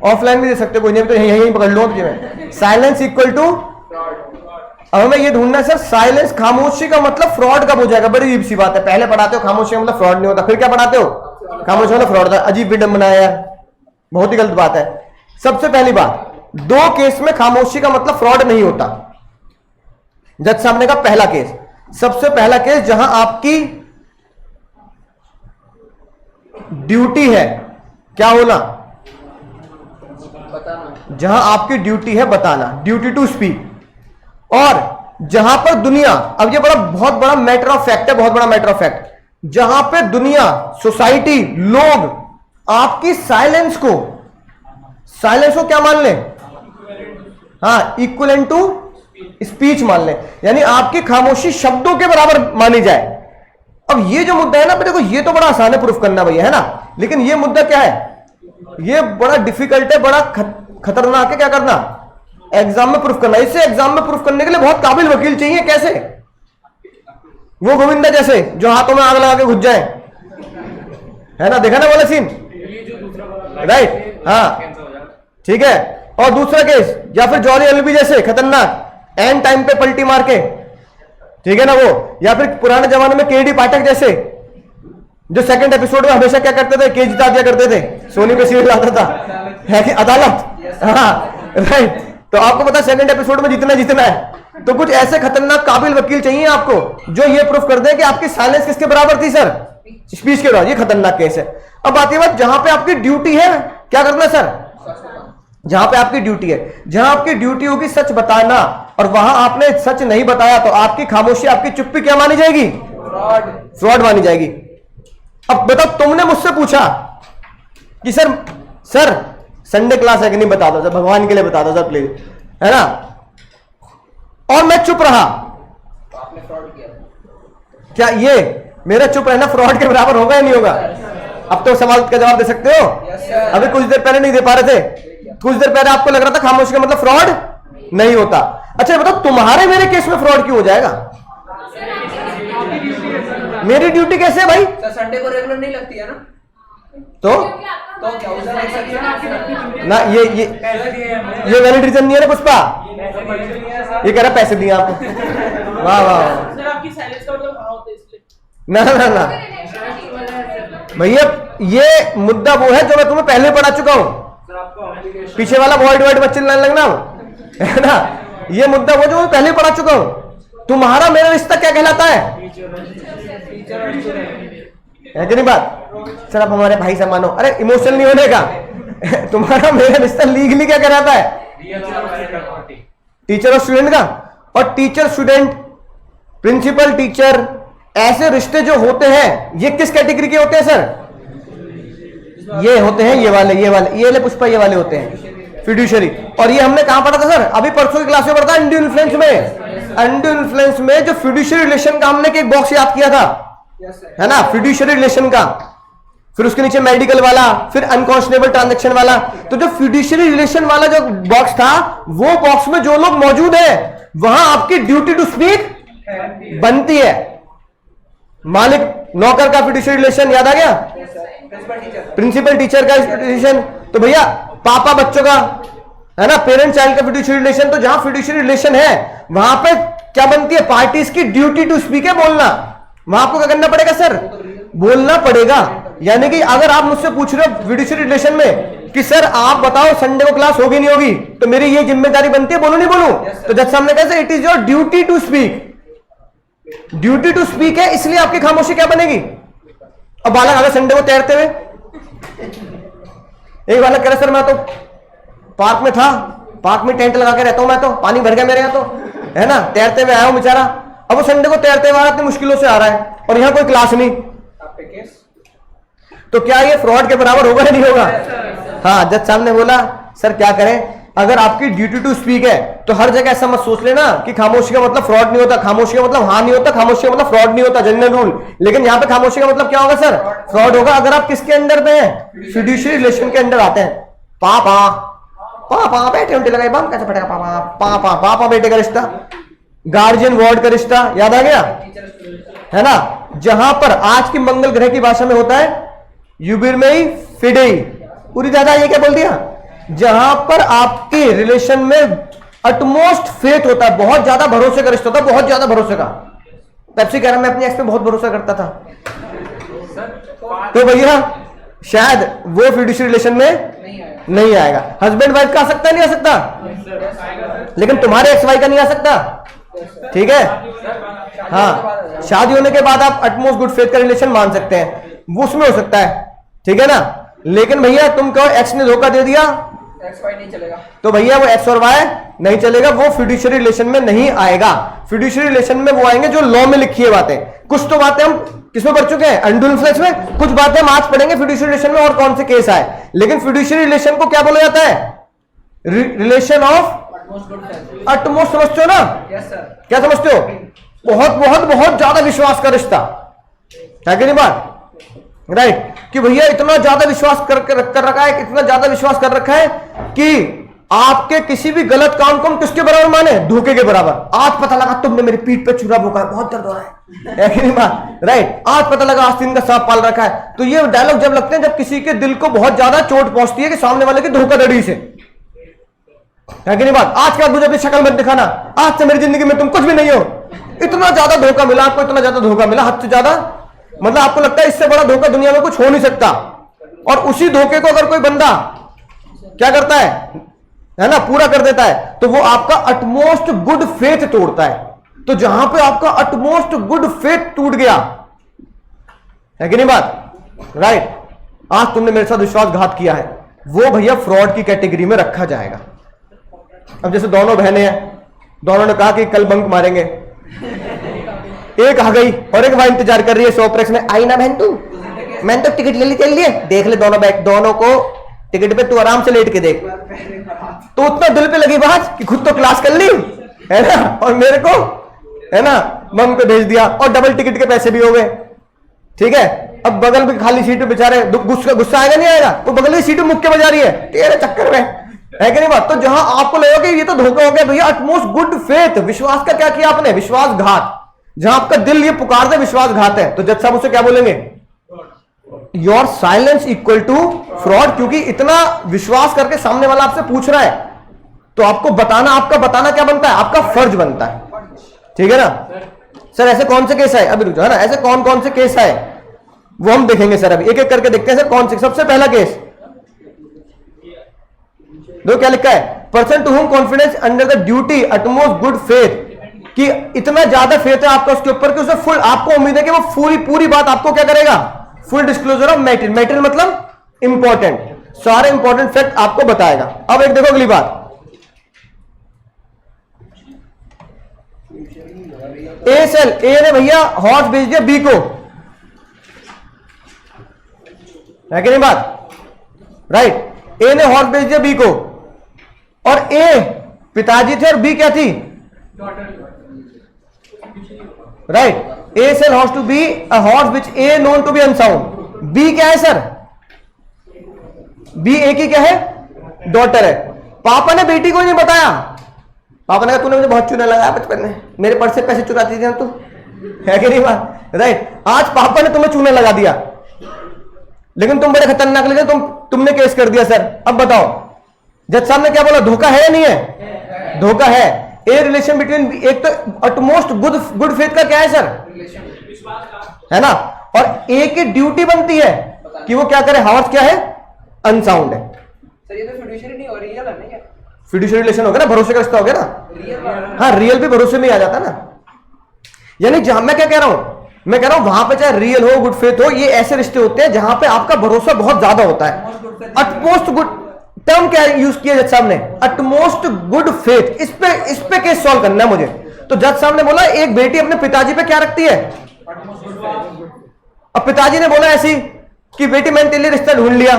offline भी दे सकते, कोई नहीं, तो यहीं पकड़ लो मैं। साइलेंस इक्वल टू, अब हमें ये ढूंढना है सर साइलेंस, खामोशी का मतलब फ्रॉड कब हो जाएगा? बड़ी अजीब सी बात है, पहले पढ़ाते हो खामोशी का मतलब फ्रॉड नहीं होता, फिर क्या पढ़ाते हो? खामोशी मतलब फ्रॉड था। अजीब विडंबना है यार, बहुत ही गलत बात है। सबसे पहली बात, 2 केस में खामोशी का मतलब फ्रॉड नहीं होता। जज साहब ने कहा पहला केस, सबसे पहला केस जहां आपकी ड्यूटी है क्या होना? बताना। जहां आपकी ड्यूटी है बताना, ड्यूटी टू स्पीक, और जहां पर दुनिया, अब ये बहुत बड़ा मैटर ऑफ फैक्ट है, बहुत बड़ा मैटर ऑफ फैक्ट, जहां पे दुनिया, सोसाइटी, लोग आपकी साइलेंस को क्या मान ले? हाँ, इक्विवेलेंट टू स्पीच मान ले, यानी आपकी खामोशी शब्दों के बराबर मानी जाए। अब ये जो मुद्दा है ना, देखो ये तो बड़ा आसान है प्रूफ करना भैया, है ना? लेकिन ये मुद्दा क्या है? ये बड़ा डिफिकल्ट है, बड़ा खतरनाक है। क्या करना? एग्जाम में प्रूफ करना। इससे एग्जाम में प्रूफ करने के लिए बहुत काबिल वकील चाहिए। कैसे? वो गोविंदा जैसे जो हाथों में आग लगा के घुस जाए, है ना? देखा ना वाला सीन, राइट? हाँ, ठीक है। और दूसरा केस, या फिर जॉली एलबी जैसे खतरनाक एंड टाइम पे पलटी मार के, ठीक है ना वो, या फिर पुराने जमाने में केडी पाठक जैसे जो सेकंड एपिसोड में हमेशा क्या करते थे, केस जिता दिया करते थे, सोनी पे सीरियल आता था, है कि अदालत, हाँ राइट। तो आपको पता सेकंड एपिसोड में जीतना है, तो कुछ ऐसे खतरनाक काबिल वकील चाहिए आपको जो ये प्रूफ कर दे कि आपकी साइलेंस किसके बराबर थी सर, स्पीच के दौरान। ये खतरनाक केस है। अब आती है बात जहां पे आपकी ड्यूटी है क्या करना सर, जहां पे आपकी ड्यूटी है, जहां आपकी ड्यूटी होगी सच बताना, और वहां आपने सच नहीं बताया तो आपकी खामोशी, आपकी चुप्पी क्या मानी जाएगी, फ्रॉड मानी जाएगी। अब बताओ, तुमने मुझसे पूछा कि सर संडे क्लास है कि नहीं, बता दो सर, भगवान के लिए बता दो सर प्लीज, है ना, और मैं चुप रहा, तो आपने फ्रॉड किया। क्या ये मेरा चुप रहना फ्रॉड के बराबर होगा या नहीं होगा? अब तो सवाल का जवाब दे सकते हो। अभी कुछ देर पहले नहीं दे पा रहे थे, कुछ देर पहले आपको लग रहा था खामोशी का मतलब फ्रॉड नहीं होता। अच्छा बताओ, तुम्हारे मेरे केस में फ्रॉड क्यों हो जाएगा? मेरी ड्यूटी कैसे है भाई? सर संडे को रेगुलर नहीं लगती है ना, तो क्या उस दिन एक सेक्शन ना ये वैलिड रीजन नहीं है ना पुष्पा, ये कह रहा पैसे दिए आपको, वाह वाह सर आपकी साइलेंस का मतलब हाँ होता है इसलिए। ना भैया, ये मुद्दा वो है जो मैं तुम्हें पहले पढ़ा चुका हूं, पीछे वाला वर्ड बच्चे लाने लगना है ना, ये मुद्दा वो जो मैं पहले पढ़ा चुका हूं। तुम्हारा मेरा रिश्ता क्या कहलाता है कि नहीं बात? सर आप हमारे भाई से मानो, अरे इमोशनल नहीं होने का तुम्हारा मेरा रिश्ता लीगली क्या कहलाता है? टीचर और स्टूडेंट का। और टीचर स्टूडेंट, प्रिंसिपल टीचर, ऐसे रिश्ते जो होते हैं ये किस कैटेगरी के होते हैं सर? ये होते हैं ये वाले पुष्पा, ये वाले होते हैं फिड्यूशियरी। और ये हमने कहां पढ़ा था सर? अभी परसों की क्लास में पढ़ा था, अनड्यू इन्फ्लुएंस में। अनड्यू इन्फ्लुएंस में जो फिड्यूशियरी रिलेशन का हमने एक बॉक्स याद किया था, है ना, फिड्यूशियरी रिलेशन का, फिर उसके नीचे मेडिकल वाला, फिर अनकॉन्शनेबल ट्रांजैक्शन वाला। तो जो फिड्यूशियरी रिलेशन वाला जो बॉक्स था, वो बॉक्स में जो लोग मौजूद है वहां आपकी ड्यूटी टू स्पीक बनती है। मालिक नौकर का फिड्यूशियरी रिलेशन याद आ गया, प्रिंसिपल टीचर का रिलेशन, तो भैया पापा बच्चों का, है ना, पेरेंट चाइल्ड का फिड्यूशियरी रिलेशन। तो जहां फिड्यूशियरी रिलेशन है वहां पे क्या बनती है? पार्टीज की ड्यूटी टू स्पीक है, बोलना। वहां आपको क्या करना पड़ेगा सर? बोलना पड़ेगा। यानी कि अगर आप मुझसे पूछ रहे हो फिड्यूशियरी रिलेशन में कि सर आप बताओ संडे को क्लास होगी नहीं होगी, तो मेरी ये जिम्मेदारी बनती है, बोलूं नहीं बोलूं? तो जज साहब ने कहा it is your duty to speak. Duty to speak है, इसलिए आपकी खामोशी क्या बनेगी? अब बालक अगर संडे को तैरते हुए, एक बालक कह रहा सर मैं तो पार्क में था, पार्क में टेंट लगा के रहता हूं, मैं तो पानी भर गया मेरे यहाँ तो, है ना, तैरते हुए आया हूं बेचारा। अब वो संडे को तैरते हुए इतनी मुश्किलों से आ रहा है और यहाँ कोई क्लास नहीं, तो क्या ये फ्रॉड के बराबर होगा या नहीं होगा? हाँ, जज साहब ने बोला सर क्या करें, अगर आपकी ड्यूटी टू स्पीक है तो हर जगह ऐसा मत सोच लेना कि खामोशी का मतलब फ्रॉड नहीं होता, खामोशी का मतलब हाँ नहीं होता, खामोशी का मतलब फ्रॉड नहीं होता, जनरल रूल। लेकिन यहाँ पे खामोशी का मतलब क्या होगा सर? फ्रॉड होगा। अगर आप किसके अंडर पे हैं? फिड्यूशियरी रिलेशन के अंडर आते हैं। पापा पापा बैठे उल्टे लगाए, बाप कैसे फटेगा? पापा पापा पापा बेटे का रिश्ता, गार्जियन वार्ड का रिश्ता, याद आ गया, है ना। जहां पर आज की मंगल ग्रह की भाषा में होता है यूबिर में ही फिडेई, पूरी दादा ये क्या बोल दिया? जहां पर आपके रिलेशन में अटमोस्ट फेथ होता है, बहुत ज्यादा भरोसे का रिश्ता होता है, बहुत ज्यादा भरोसे का। पेप्सी कह रहा मैं अपनी एक्स पे बहुत भरोसा करता था, तो भैया शायद वो फिड्यूशियरी रिलेशन में नहीं आएगा। हस्बैंड वाइफ का आ सकता है, नहीं आ सकता, लेकिन तुम्हारे एक्स वाई का नहीं आ सकता, ठीक है। हाँ, शादी होने के बाद आप अटमोस्ट गुड फेथ का रिलेशन मान सकते हैं, वो उसमें हो सकता है, ठीक है ना। लेकिन भैया तुम कहो एक्स ने धोखा दे दिया, एक्स वाई नहीं चलेगा, तो भैया वो एक्स और वाई नहीं चलेगा, वो फिड्यूशियरी रिलेशन में नहीं आएगा। फिड्यूशियरी रिलेशन में वो आएंगे जो लॉ में लिखी है बातें। कुछ तो बातें हम किसमें पढ़ चुके हैं? अनड्यू इन्फ्लुएंस में। कुछ बातें हम आज पढ़ेंगे फिड्यूशियरी रिलेशन में और कौन से केस आए। लेकिन फिड्यूशियरी रिलेशन को क्या बोला जाता है? रिलेशन ऑफ अटमोस्ट, समझते हो ना? Yes sir. क्या समझते हो? बहुत बहुत बहुत ज्यादा विश्वास का रिश्ता है कि नहीं बात? राइट, कि भैया इतना ज्यादा विश्वास कर रखा है, इतना ज्यादा विश्वास कर रखा है कि आपके किसी भी गलत काम को हम किसके बराबर माने? धोखे के बराबर। आज पता लगा तुमने मेरी पीठ पे छुरा भोंका है, बहुत दर्द हो रहा है कि नहीं बात? राइट, आज पता लगा आस्तीन का सांप पाल रखा है। तो ये डायलॉग जब लगते हैं जब किसी के दिल को बहुत ज्यादा चोट पहुंचती है कि सामने वाले की धोखाधड़ी से, है कि नहीं बात? आज के बाद मुझे अपनी शक्ल मत दिखाना, आज से मेरी जिंदगी में तुम कुछ भी नहीं हो। इतना ज्यादा धोखा मिला आपको, इतना ज्यादा धोखा मिला, हद से ज्यादा, मतलब आपको लगता है इससे बड़ा धोखा दुनिया में कुछ हो नहीं सकता। और उसी धोखे को अगर कोई बंदा क्या करता है ना, पूरा कर देता है, तो वो आपका अटमोस्ट गुड फेथ तोड़ता है। तो जहां पे आपका अटमोस्ट गुड फेथ टूट गया, है कि नहीं बात? राइट, आज तुमने मेरे साथ विश्वासघात किया है, वो भैया फ्रॉड की कैटेगरी में रखा जाएगा। अब जैसे दोनों बहनें हैं, दोनों ने कहा कि कल बंक मारेंगे, एक आ गई और एक भाई इंतजार कर रही है शॉप्रेक्स में, आई ना बहन तू, मैंने तो टिकट ले ली, चल लिए देख ले दोनों बैठ, दोनों को टिकट पे तू आराम से लेट के देख। तो उतना दिल पे लगी बात कि खुद तो क्लास कर ली है ना, और मेरे को है ना बंक पे भेज दिया, और डबल टिकट के पैसे भी हो गए। ठीक है, अब बगल में खाली सीट पे बेचारे गुस्सा आएगा नहीं आएगा, वो बगल की सीट में मुक्के बजा रही है तेरे चक्कर में, है कि नहीं बात? तो जहां आपको लगेगा कि ये तो धोखा हो गया भैया, अटमोस्ट गुड फेथ, विश्वास का क्या किया आपने? विश्वासघात। जहां आपका दिल ये पुकार दे विश्वासघात है, तो जज साहब उसे क्या बोलेंगे? Your silence equal to fraud. क्योंकि इतना विश्वास करके सामने वाला आपसे पूछ रहा है, तो आपको बताना, आपका बताना क्या बनता है? आपका फर्ज बनता है। ठीक है ना सर? ऐसे कौन से केस है, अभी रुक जाओ, है ना, ऐसे कौन कौन से केस है वो हम देखेंगे सर, अभी एक एक करके देखते हैं सर। कौन से? सबसे पहला केस दो, क्या लिखा है? Person to whom confidence under the duty utmost good faith, कि इतना ज्यादा फेथ है आपका उसके ऊपर कि उसे फुल, आपको उम्मीद है कि वो पूरी बात आपको क्या करेगा? Full disclosure of material, material मतलब इंपॉर्टेंट, सारे इंपॉर्टेंट फैक्ट आपको बताएगा। अब एक देखो अगली बात, ए सेल, ए ने भैया हॉर्स भेज दिया बी को, है कि नहीं बात? राइट, ए ने हॉर्स भेज दिया बी को, और ए पिताजी थे और बी क्या थी? Right, A sell horse to B a horse which A known to be unsound. B क्या है सर? बी ए की क्या है? डॉटर है। पापा ने बेटी को नहीं बताया, पापा ने कहा तूने मुझे बहुत चूना लगाया बचपन में, मेरे पर्स से पैसे चुराती थी तू, है कि नहीं बात? राइट, आज पापा ने तुम्हें चूना लगा दिया, लेकिन तुम बड़े खतरनाक लगे, तुमने केस कर दिया सर। अब बताओ जज साहब ने क्या बोला? धोखा है या नहीं है? धोखा है। ए रिलेशन बिटवीन, एक तो अटमोस्ट गुड फेथ का क्या है सर? है ना, और ए की ड्यूटी बनती है कि वो क्या करे? हॉर्स क्या है? अनसाउंड है। सर ये तो फिड्यूशियरी नहीं हो रही है, नहीं है फिड्यूशियरी रिलेशन हो गया ना, भरोसे का रिश्ता हो गया ना। हाँ, रियल भी भरोसे में आ जाता ना। यानी जहां मैं क्या कह रहा हूं, मैं कह रहा हूं वहां पे चाहे रियल हो, गुड फेथ हो, ये ऐसे रिश्ते होते हैं जहां पे आपका भरोसा बहुत ज्यादा होता है। अटमोस्ट गुड टर्म क्या यूज किया जज साहब ने? Utmost good faith. इस पे केस सॉल्व करना है मुझे। तो जज साहब ने बोला एक बेटी अपने पिताजी पे क्या रखती है? अब पिताजी ने बोला ऐसी कि बेटी मैंने तेरे लिए रिश्ता ढूंढ लिया,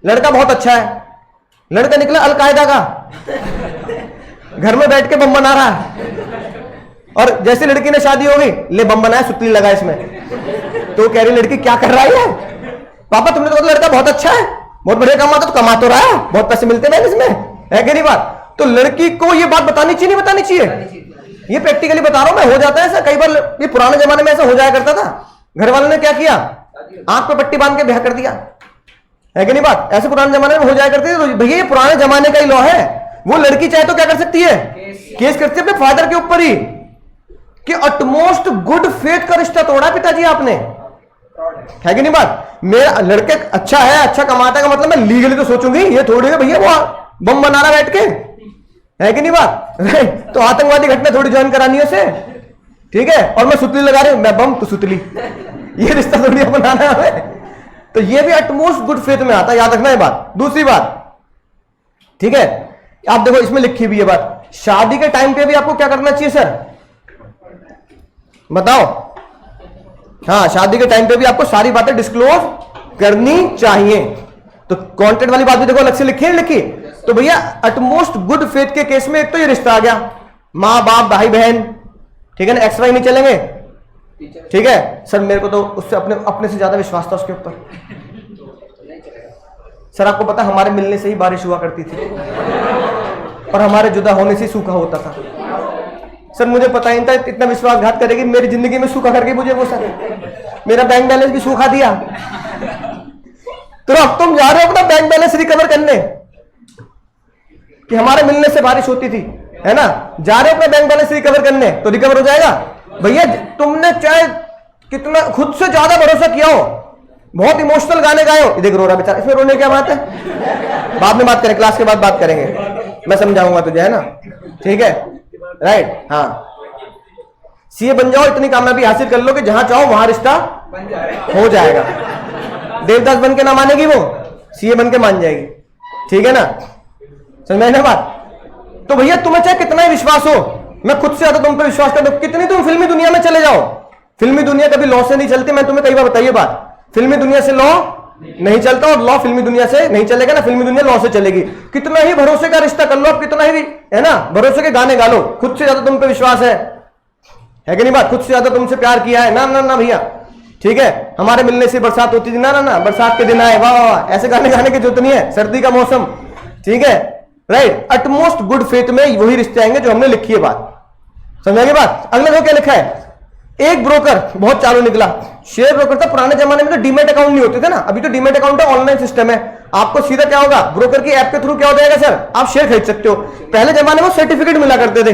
लड़का बहुत अच्छा है, लड़का निकला अलकायदा का, घर में बैठ के बम बना रहा है, और जैसे लड़की ने शादी हो गई, ले बम बनाया, सुतली लगा इसमें। तो कह रही लड़की क्या कर रहा है? पापा तुमने तो लड़का बहुत अच्छा है, बहुत बढ़िया कमाता, तो कमा तो रहा है, बहुत पैसे मिलते हैं इसमें, है कि नहीं बात? तो लड़की को ये बात बतानी चाहिए नहीं बतानी चाहिए? ये प्रैक्टिकली बता रहा हूं मैं, हो जाता है ऐसा कई बार। ये पुराने जमाने में ऐसा हो जाया करता था, घर वालों ने क्या किया? आंख पे पट्टी बांध के ब्याह कर दिया, है कि नहीं बात? ऐसे पुराने जमाने में हो जाया करते थे। तो भैया ये पुराने जमाने का ही लॉ है। वो लड़की चाहे तो क्या कर सकती है? केस करती है अपने फादर के ऊपर ही, कि अटमोस्ट गुड फेथ का रिश्ता तोड़ा पिताजी आपने, है कि नहीं बात? मेरा लड़के अच्छा है, अच्छा कमाता है का मतलब मैं लीगली तो सोचूंगी, ये थोड़ी है भैया वो बम बना रहा बैठ के, है कि नहीं बात? तो आतंकवादी घटना थोड़ी ज्वाइन करानी है उसे, ठीक है? और मैं सुतली लगा रही हूं, मैं बम तो सुतली, ये रिश्ता थोड़ी बनाना है हमें। तो ये भी अटमोस्ट गुड फेथ में आता है, याद रखना है बात। दूसरी बात, ठीक है, आप देखो इसमें लिखी हुई है बात, शादी के टाइम पे भी आपको क्या करना चाहिए सर? बताओ। हाँ, शादी के टाइम पे भी आपको सारी बातें डिस्क्लोज करनी चाहिए। तो कॉन्ट्रैक्ट वाली बात भी देखो अलग से लिखी है, लिखी। तो भैया अटमोस्ट गुड फेथ के केस में एक तो ये रिश्ता आ गया, माँ बाप भाई बहन, ठीक है ना, एक्स वाई नहीं चलेंगे, ठीक है सर? मेरे को तो उससे अपने से ज्यादा विश्वास था उसके ऊपर। सर आपको पता हमारे मिलने से ही बारिश हुआ करती थी, और हमारे जुदा होने से सूखा होता था। सर मुझे पता ही नहीं था इतना विश्वासघात करेगी, मेरी जिंदगी में सूखा करके मुझे वो सर मेरा बैंक बैलेंस भी सूखा दिया। तो अब तुम जा रहे हो अपना बैंक बैलेंस रिकवर करने, कि हमारे मिलने से बारिश होती थी, है ना, जा रहे हो अपना बैंक बैलेंस रिकवर करने तो रिकवर हो जाएगा भैया। तुमने चाहे कितना खुद से ज्यादा भरोसा किया हो, बहुत इमोशनल गाने गाए हो, देख रो रहा बेचारा, इसमें रोने की क्या बात है? बाद में बात करें, क्लास के बाद बात करेंगे, मैं समझाऊंगा तुझे, है ना, ठीक है, राइट। हाँ, सीए बन जाओ, इतनी कामयाबी हासिल कर लो कि जहां चाहो वहां रिश्ता बन जाए। हो जाएगा। देवदास बन के ना मानेगी वो, सीए बन के मान जाएगी, ठीक है ना, समझ में ना बात? तो भैया तुम्हें चाहे कितना ही विश्वास हो, मैं खुद से ज्यादा तुम पे विश्वास करता हूं, कितनी तुम फिल्मी दुनिया में चले जाओ, फिल्मी दुनिया कभी लॉ से नहीं चलती, मैं तुम्हें कई बार बताइए बात, फिल्मी दुनिया से लॉ नहीं चलता और लॉ फिल्मी दुनिया से नहीं चलेगा ना, फिल्मी दुनिया लॉ से चलेगी। कितना ही भरोसे का रिश्ता कर लो आप, कितना ही, है ना, भरोसे के गाने गा लो, खुद से ज्यादा तुम पे विश्वास है कि नहीं बात? खुद से ज्यादा तुमसे प्यार किया है ना, ना ना भैया, ठीक है। हमारे मिलने से बरसात होती थी, ना ना ना, बरसात के दिन आए, वाह वाह वाह, ऐसे गाने गाने की जरूरत नहीं है, सर्दी का मौसम, ठीक है, राइट। अटमोस्ट गुड फेथ में वही रिश्ते आएंगे जो हमने लिखी है बात, समझाएंगे बात? अगले दो क्या लिखा है? एक ब्रोकर बहुत चालू निकला, शेयर ब्रोकर था। पुराने जमाने में तो डीमेट अकाउंट नहीं होते थे ना, अभी तो डीमेट अकाउंट है, ऑनलाइन सिस्टम है। आपको सीधा क्या होगा, ब्रोकर की ऐप के थ्रू क्या हो जाएगा सर, आप शेयर खरीद सकते हो। पहले जमाने में सर्टिफिकेट मिला करते थे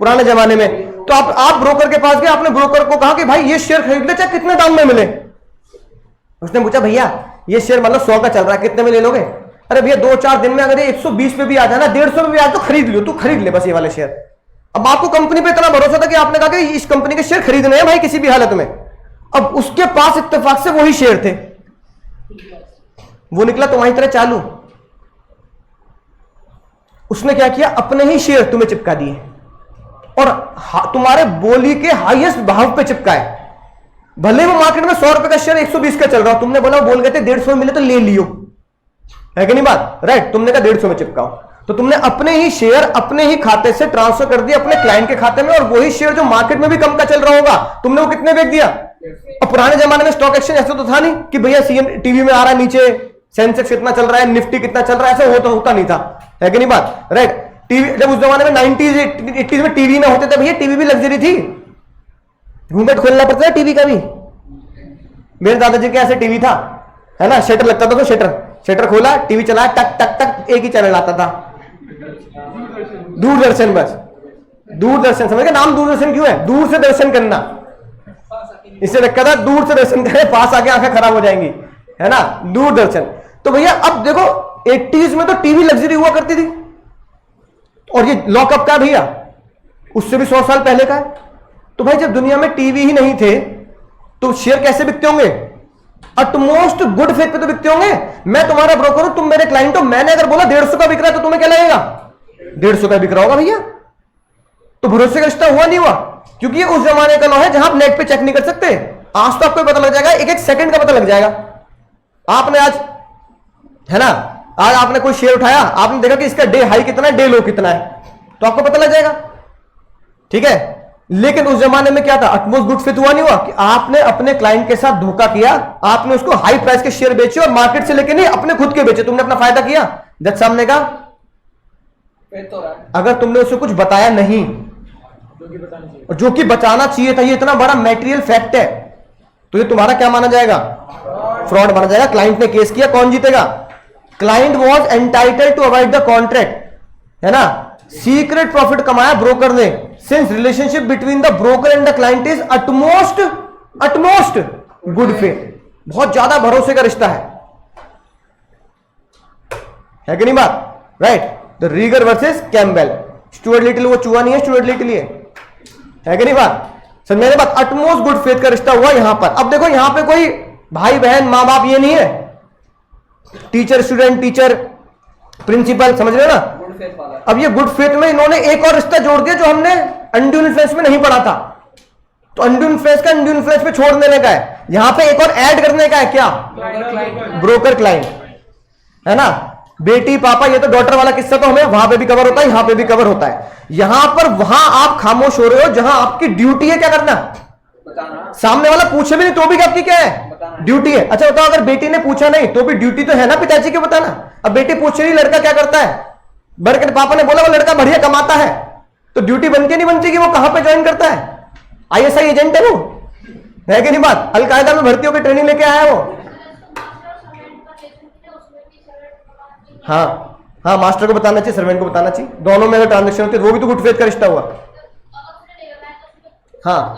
पुराने जमाने में, तो आप ब्रोकर के पास गए, आपने ब्रोकर को कहा कि भाई ये शेयर खरीद ले, चाहे कितने दाम में मिले। उसने पूछा भैया ये शेयर मतलब 100 का चल रहा है, कितने में ले लोगे? अरे भैया 2-4 दिन में अगर ये 120 पे भी आ जाए ना, 150 पे भी आ तो खरीद लियो, तू खरीद ले बस ये वाले शेयर। अब आपको कंपनी पे इतना भरोसा था कि आपने कहा कि इस कंपनी के शेयर खरीदने हैं भाई किसी भी हालत में। अब उसके पास इत्तेफाक से वही शेयर थे, वो निकला तुम्हारी तरह चालू। उसने क्या किया, अपने ही शेयर तुम्हें चिपका दिए और तुम्हारे बोली के हाईएस्ट भाव पे चिपकाए। भले वो मार्केट में 100 रुपए का शेयर 120 का चल रहा हो, तुमने बोला, बोल गए थे 150 में मिले तो ले लियो, है कि नहीं बात, राइट? तुमने कहा 150 में चिपकाओ, तो तुमने अपने ही शेयर अपने ही खाते से ट्रांसफर कर दिया अपने क्लाइंट के खाते में, और वही शेयर जो मार्केट में भी कम का चल रहा होगा तुमने वो कितने बेच दिया। और पुराने जमाने में स्टॉक एक्सचेंज ऐसा तो था नहीं कि भैया टीवी में आ रहा है नीचे सेंसेक्स कितना चल रहा है, निफ्टी कितना चल रहा है, ऐसा होता नहीं था, है कि नहीं बात, राइट? टीवी जब उस जमाने में 90s 80s में टीवी ना होते थे भैया, टीवी भी लग्जरी थी, घूंघट खोलना पड़ता था टीवी का भी। मेरे दादाजी के ऐसे टीवी था, है ना, शटर लगता था, तो शटर खोला, टीवी चलाया, टक टक टक, एक ही चैनल आता था, दूरदर्शन। बस दूरदर्शन, समझ गए नाम दूरदर्शन क्यों है? दूर से दर्शन करना, इससे रखा था दूर से दर्शन करे, पास आके आंखें खराब हो जाएंगी, है ना, दूरदर्शन। तो भैया अब देखो 80s में तो टीवी लग्जरी हुआ करती थी, और ये लॉकअप का भैया उससे भी 100 साल पहले का है। तो भाई जब दुनिया में टीवी ही नहीं थे तो शेयर कैसे बिकते होंगे? अटमोस्ट गुड फेथ पे तो बिकते होंगे। मैं तुम्हारा ब्रोकर हूं, तुम मेरे क्लाइंट हो, मैंने अगर बोला 150 का बिक रहा है तो तुम्हें क्या लगेगा? 150 का बिक रहा होगा भैया। तो भरोसे का रिश्ता हुआ नहीं हुआ? क्योंकि ये उस जमाने का लॉ है जहां आप नेट पे चेक नहीं कर सकते। आज तो आपको पता लग जाएगा, एक एक सेकंड का पता लग जाएगा। आपने आज, है ना, आज आपने कोई शेयर उठाया, आपने देखा कि इसका डे हाई कितना है, डे लो कितना है, तो आपको पता लग जाएगा, ठीक है। लेकिन उस जमाने में क्या था, अटमोस्ट गुड फेथ हुआ नहीं हुआ कि आपने अपने क्लाइंट के साथ धोखा किया, आपने उसको हाई प्राइस के शेयर बेचे और मार्केट से लेके नहीं अपने खुद के बेचे, तुमने अपना फायदा किया। जज सामने का तो रहा है। अगर तुमने उसे कुछ बताया नहीं, जो कि बचाना चाहिए था, ये इतना बड़ा मैटेरियल फैक्ट है, तो ये तुम्हारा क्या माना जाएगा? फ्रॉड माना जाएगा। क्लाइंट ने केस किया, कौन जीतेगा? Client was entitled to avoid the contract, है ना, सीक्रेट प्रॉफिट कमाया ब्रोकर ने। Since relationship between the broker and the client is utmost good faith, बहुत ज्यादा भरोसे का रिश्ता है कि नहीं बात, right? The Regier versus Campbell, Stuart Little वो चूहा नहीं है, स्टुअर्ट लिटिल है कि नहीं बात? समझ मेरे बात, अटमोस्ट गुड फेथ का रिश्ता हुआ यहां पर। अब देखो यहां पे कोई भाई बहन मां बाप ये नहीं है, टीचर स्टूडेंट, टीचर प्रिंसिपल, समझ रहे हो ना? गुड फेथ वाला। अब ये गुड फेथ में इन्होंने एक और रिश्ता जोड़ दिया जो हमने अनड्यू इन्फ्लुएंस में नहीं पढ़ा था। तो अनड्यू इन्फ्लुएंस का अनड्यू इन्फ्लुएंस पे छोड़ देने का है, यहां पे एक और ऐड करने का है, क्या? ब्रोकर क्लाइंट, है ना। बेटी पापा, ये तो डॉटर वाला किस्सा तो हमें वहां पे भी कवर होता है, यहां पे भी कवर होता है। यहां पर वहां आप खामोश हो रहे हो जहां आपकी ड्यूटी है क्या करना, बताना। सामने वाला पूछे भी नहीं तो भी आपकी क्या है, ड्यूटी है। अच्छा बताओ, अगर बेटी ने पूछा नहीं तो भी ड्यूटी तो है ना पिताजी के बताना। अब बेटी पूछे नहीं, लड़का क्या करता है, बरकत पापा ने बोला वो लड़का बढ़िया कमाता है, तो ड्यूटी बनती नहीं बनती कि वो कहां पे ज्वाइन करता है? आईएसआई एजेंट है वो, है कि नहीं बात? अलकायदा में भर्ती होकर ट्रेनिंग लेके आया है वो। हाँ, हाँ, मास्टर को बताना चाहिए, सर्वेंट को बताना चाहिए, दोनों में अगर ट्रांजेक्शन होती है वो भी तो गुड फेथ का रिश्ता हुआ। हाँ,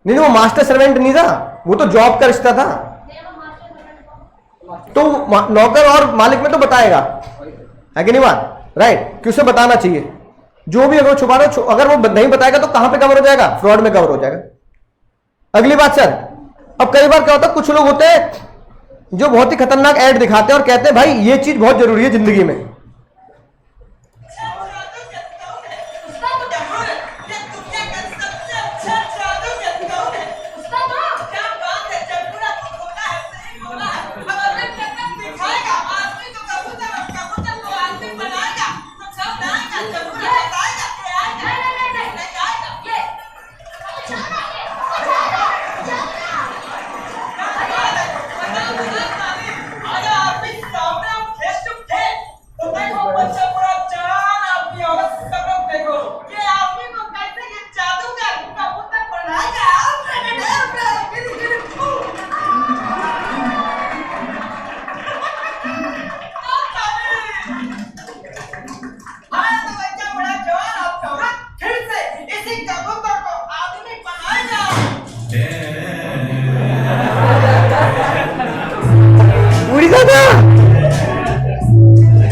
नहीं वो मास्टर सर्वेंट नहीं था, वो तो जॉब का रिश्ता था। तो नौकर और मालिक में तो बताएगा, है कि नहीं बात, राइट, कि उसे बताना चाहिए। जो भी अगर छुपा रहा, अगर वो नहीं बताएगा तो कहां पे कवर हो जाएगा, फ्रॉड में कवर हो जाएगा। अगली बात सर, अब कई बार क्या होता है, कुछ लोग होते हैं जो बहुत ही खतरनाक ऐड दिखाते हैं और कहते हैं भाई ये चीज बहुत जरूरी है जिंदगी में।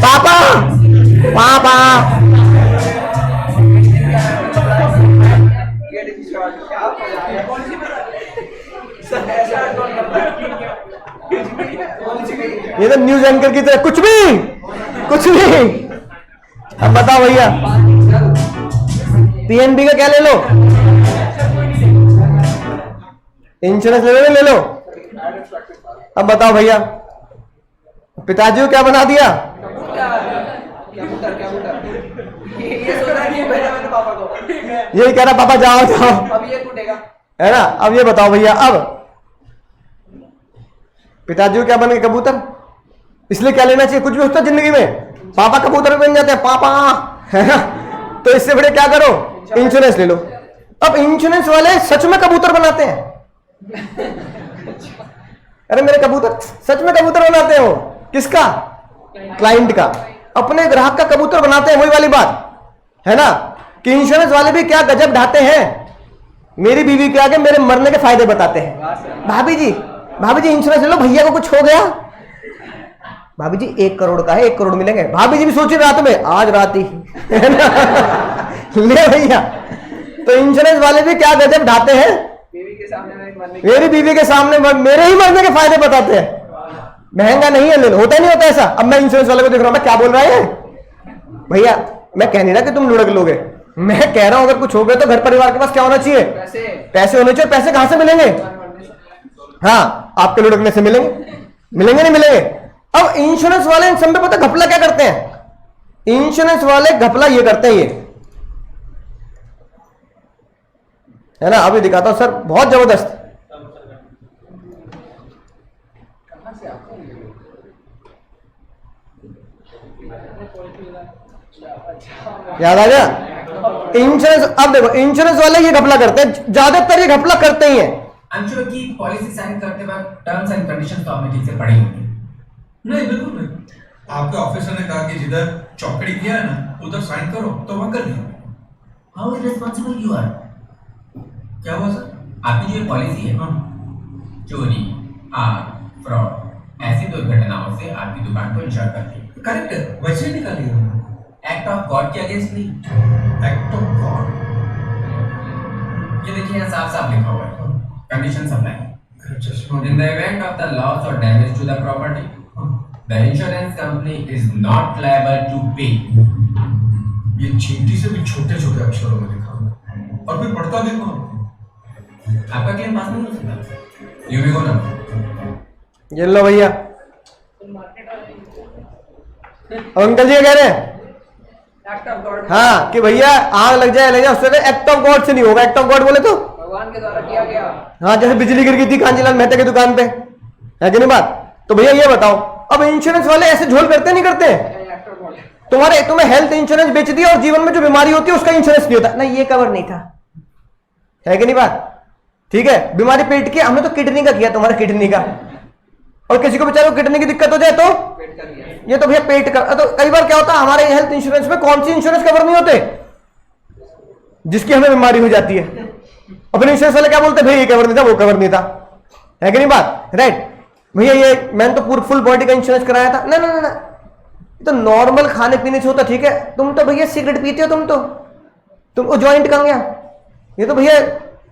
पापा पापा ये तो न्यूज एंकर की तरह कुछ भी अब बताओ भैया, पीएनबी का क्या ले लो, इंश्योरेंस ले लो। अब बताओ भैया, पिताजी को क्या बना दिया, यही कह रहा पापा जाओ अब ये टूटेगा, है ना। अब ये बताओ भैया, अब पिताजी को क्या बन गए, कबूतर। इसलिए क्या लेना चाहिए, कुछ भी होता है जिंदगी में, पापा कबूतर बन जाते हैं, पापा, है ना। तो इससे बड़े क्या करो, इंश्योरेंस ले लो। अब इंश्योरेंस वाले सच में कबूतर बनाते हैं। अरे मेरे कबूतर सच में कबूतर बनाते हैं, वो किसका, क्लाइंट का, अपने ग्राहक का कबूतर बनाते हैं। वही वाली बात है ना कि इंश्योरेंस वाले भी क्या गजब ढाते हैं, मेरी बीवी के आगे मेरे मरने के फायदे बताते हैं। भाभी जी इंश्योरेंस ले लो, भैया को कुछ हो गया, भाभी जी 1 करोड़ का है, 1 करोड़ मिलेंगे। भाभी जी भी सोची रात में, आज रात ही है ना ले भैया। तो इंश्योरेंस वाले भी क्या गजब ढाते हैं, बीवी के सामने मेरी बीवी के सामने मेरे ही मरने के फायदे बताते हैं। महंगा नहीं है, ले लो। होता नहीं होता ऐसा। अब मैं इंश्योरेंस वाले को देख रहा हूं, मैं क्या बोल रहा है भैया, मैं कह नहीं रहा कि तुम लुढ़क लोगे, मैं कह रहा हूं अगर कुछ हो गया तो घर परिवार के पास क्या होना चाहिए, पैसे होने चाहिए। पैसे कहां से मिलेंगे, हाँ आपके लुढ़कने से मिलेंगे नहीं मिलेंगे। अब इंश्योरेंस वाले इन सब में पता घपला क्या करते हैं, इंश्योरेंस वाले घपला ये करते हैं, ये है ना। अभी दिखाता हूं सर, बहुत जबरदस्त। याद आ गया इंश्योरेंस। अब देखो इंश्योरेंस वाले ये घपला करते हैं, ज्यादातर ये घपला करते ही हैं। I'm sure कि पॉलिसी साइन करते वक्त टर्म्स एंड कंडीशंस तो आपने ठीक से पढ़ी होंगी। नहीं बिल्कुल नहीं, आपके ऑफिसर ने कहा कि जिधर चौकड़ी किया है ना उधर साइन करो, तो वहां कर दिया। How irresponsible you are. क्या हुआ सर, आपकी जो ये पॉलिसी है, चोरी, आग, फ्रॉड ऐसी दुर्घटनाओं से आपकी दुकान को इंश्योर करती है। करेक्ट है, वैसे ही निकाली है उन्होंने। एक्ट ऑफ गॉड के अगेंस्ट नहीं। एक्ट ऑफ गॉड, ये देखिए यहाँ साफ साफ लिखा हुआ है, condition apply. In the event of the loss or damage to the property, the insurance company is not liable to pay. ये चींटी से भी छोटे छोटे अक्षरों में लिखा हुआ, और फिर पढ़ता भी कौन। आपका क्लेम पास नहीं हो सकता। You may go now. ये लो भैया, अंकल जी कह रहे हैं एक्ट ऑफ गॉड, हाँ कि भैया आग लग जाए उससे एक्ट ऑफ गॉड से नहीं होगा। एक्ट ऑफ गॉड बोले तो भगवान के द्वारा किया गया। हाँ, जैसे बिजली गिर गई थी कांजीलाल मेहता की दुकान पे, है कि नहीं बात। तो भैया ये बताओ, अब इंश्योरेंस वाले ऐसे झोल करते नहीं करते, एक्ट ऑफ गॉड, तुम्हें हेल्थ इंश्योरेंस बेच दिया और जीवन में जो बीमारी होती है उसका इंश्योरेंस नहीं होता, नहीं ये कवर नहीं था, है कि नहीं बात। ठीक है, बीमारी पेट की, हमने तो किडनी का किया, तुम्हारा किडनी का, और किसी को बेचारे को किडनी की दिक्कत हो जाए तो पेट का किया। ये तो भैया पेट का, तो कई बार क्या होता है हमारे हेल्थ इंश्योरेंस में कौन सी इंश्योरेंस कवर नहीं होते, जिसकी हमें बीमारी हो जाती है। अपने इंश्योरेंस वाले क्या बोलते, भाई ये कवर नहीं था, वो कवर नहीं था, है कि नहीं बात, राइट। भैया ये मैंने तो पूरी फुल बॉडी का इंश्योरेंस कराया था, ना ना ना, तो नॉर्मल खाने पीने से होता, ठीक है। तुम तो भैया सिगरेट पीते हो, तुम वो जॉइंट कहां गया, ये तो भैया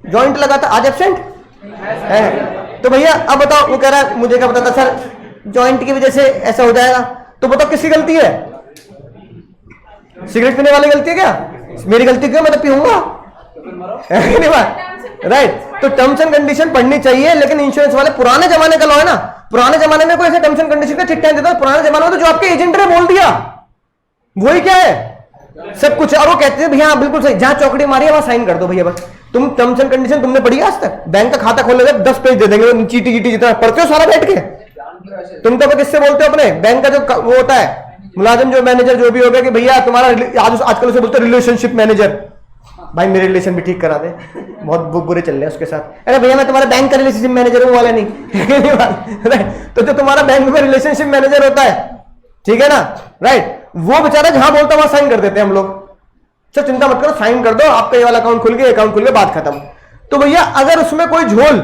जॉइंट लगा था, आज एब्सेंट है। तो भैया अब बताओ, वो कह रहा है मुझे क्या पता था सर जॉइंट की वजह से ऐसा हो जाएगा, तो बताओ किसकी गलती है, सिगरेट पीने वाली गलती है क्या, मेरी गलती क्यों, मैं तो पीऊंगा, राइट। तो टर्म्स एंड कंडीशन पढ़नी चाहिए, लेकिन इंश्योरेंस वाले पुराने जमाने का लॉ है ना, पुराने जमाने में कोई ऐसे टर्म्स एंड कंडीशन का ठीक टाइम देता, पुराने जमाने में तो जो आपके एजेंट ने बोल दिया वही क्या है सब कुछ, और वो कहते थे भैया हाँ बिल्कुल सही, जहां चौकड़ी मारी है वहां साइन कर दो भैया बस। तुम टर्म्स एंड कंडीशन तुमने पढ़ी आज तक, बैंक का खाता खोलेगा 10 पेज दे देंगे, चीटी चीटी जितना पढ़ते हो सारा बैठ के, तुम तो किससे बोलते हो अपने बैंक का जो वो होता है मुलाजिम, जो मैनेजर जो भी हो गया कि भैया तुम्हारा आजकल उसे बोलते हैं रिलेशनशिप मैनेजर, भाई मेरे रिलेशन भी ठीक करा दे, बहुत बुरे चल रहे हैं उसके साथ, अरे भैया मैं तुम्हारा बैंक का रिलेशनशिप मैनेजर हूं वाला नहीं तो जो तुम्हारा बैंक में रिलेशनशिप मैनेजर होता है, ठीक है ना, राइट, वो बेचारा जहां बोलता वहां साइन कर देते हैं हम लोग, सर चिंता मत करो साइन कर दो, आपका ये वाला अकाउंट खुल गया, अकाउंट खुल गया, बात खत्म। तो भैया अगर उसमें कोई झोल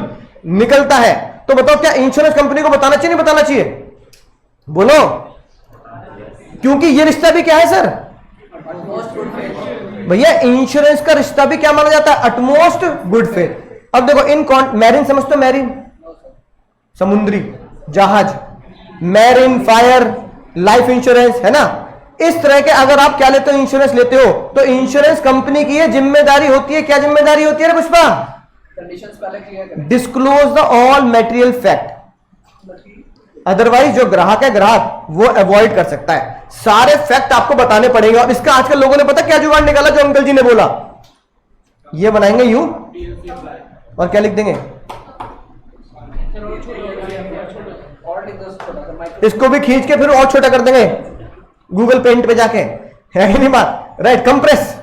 निकलता है तो बताओ क्या इंश्योरेंस कंपनी को बताना चाहिए नहीं बताना चाहिए, बोलो, क्योंकि ये रिश्ता भी क्या है सर भैया, इंश्योरेंस का रिश्ता भी क्या माना जाता है, अटमोस्ट गुड फेथ। अब देखो इन मैरिन समझते हो, मैरिन समुद्री जहाज, मैरिन फायर लाइफ इंश्योरेंस है ना, इस तरह के अगर आप क्या लेते हो इंश्योरेंस लेते हो तो इंश्योरेंस कंपनी की ये जिम्मेदारी होती है, क्या जिम्मेदारी होती है पुष्पा, कंडीशंस पहले क्लियर करें, disclose the all material fact, otherwise जो ग्राहक है ग्राहक वो अवॉइड कर सकता है, सारे फैक्ट आपको बताने पड़ेंगे। और इसका आजकल लोगों ने पता क्या जुगाड़ निकाला, जो अंकल जी ने बोला, ये बनाएंगे यूं और क्या लिख देंगे, और लिख दो छोटा, इसको भी खींच के फिर और छोटा कर देंगे गूगल पेंट पे जाके, है कि नहीं बात, राइट, कंप्रेस,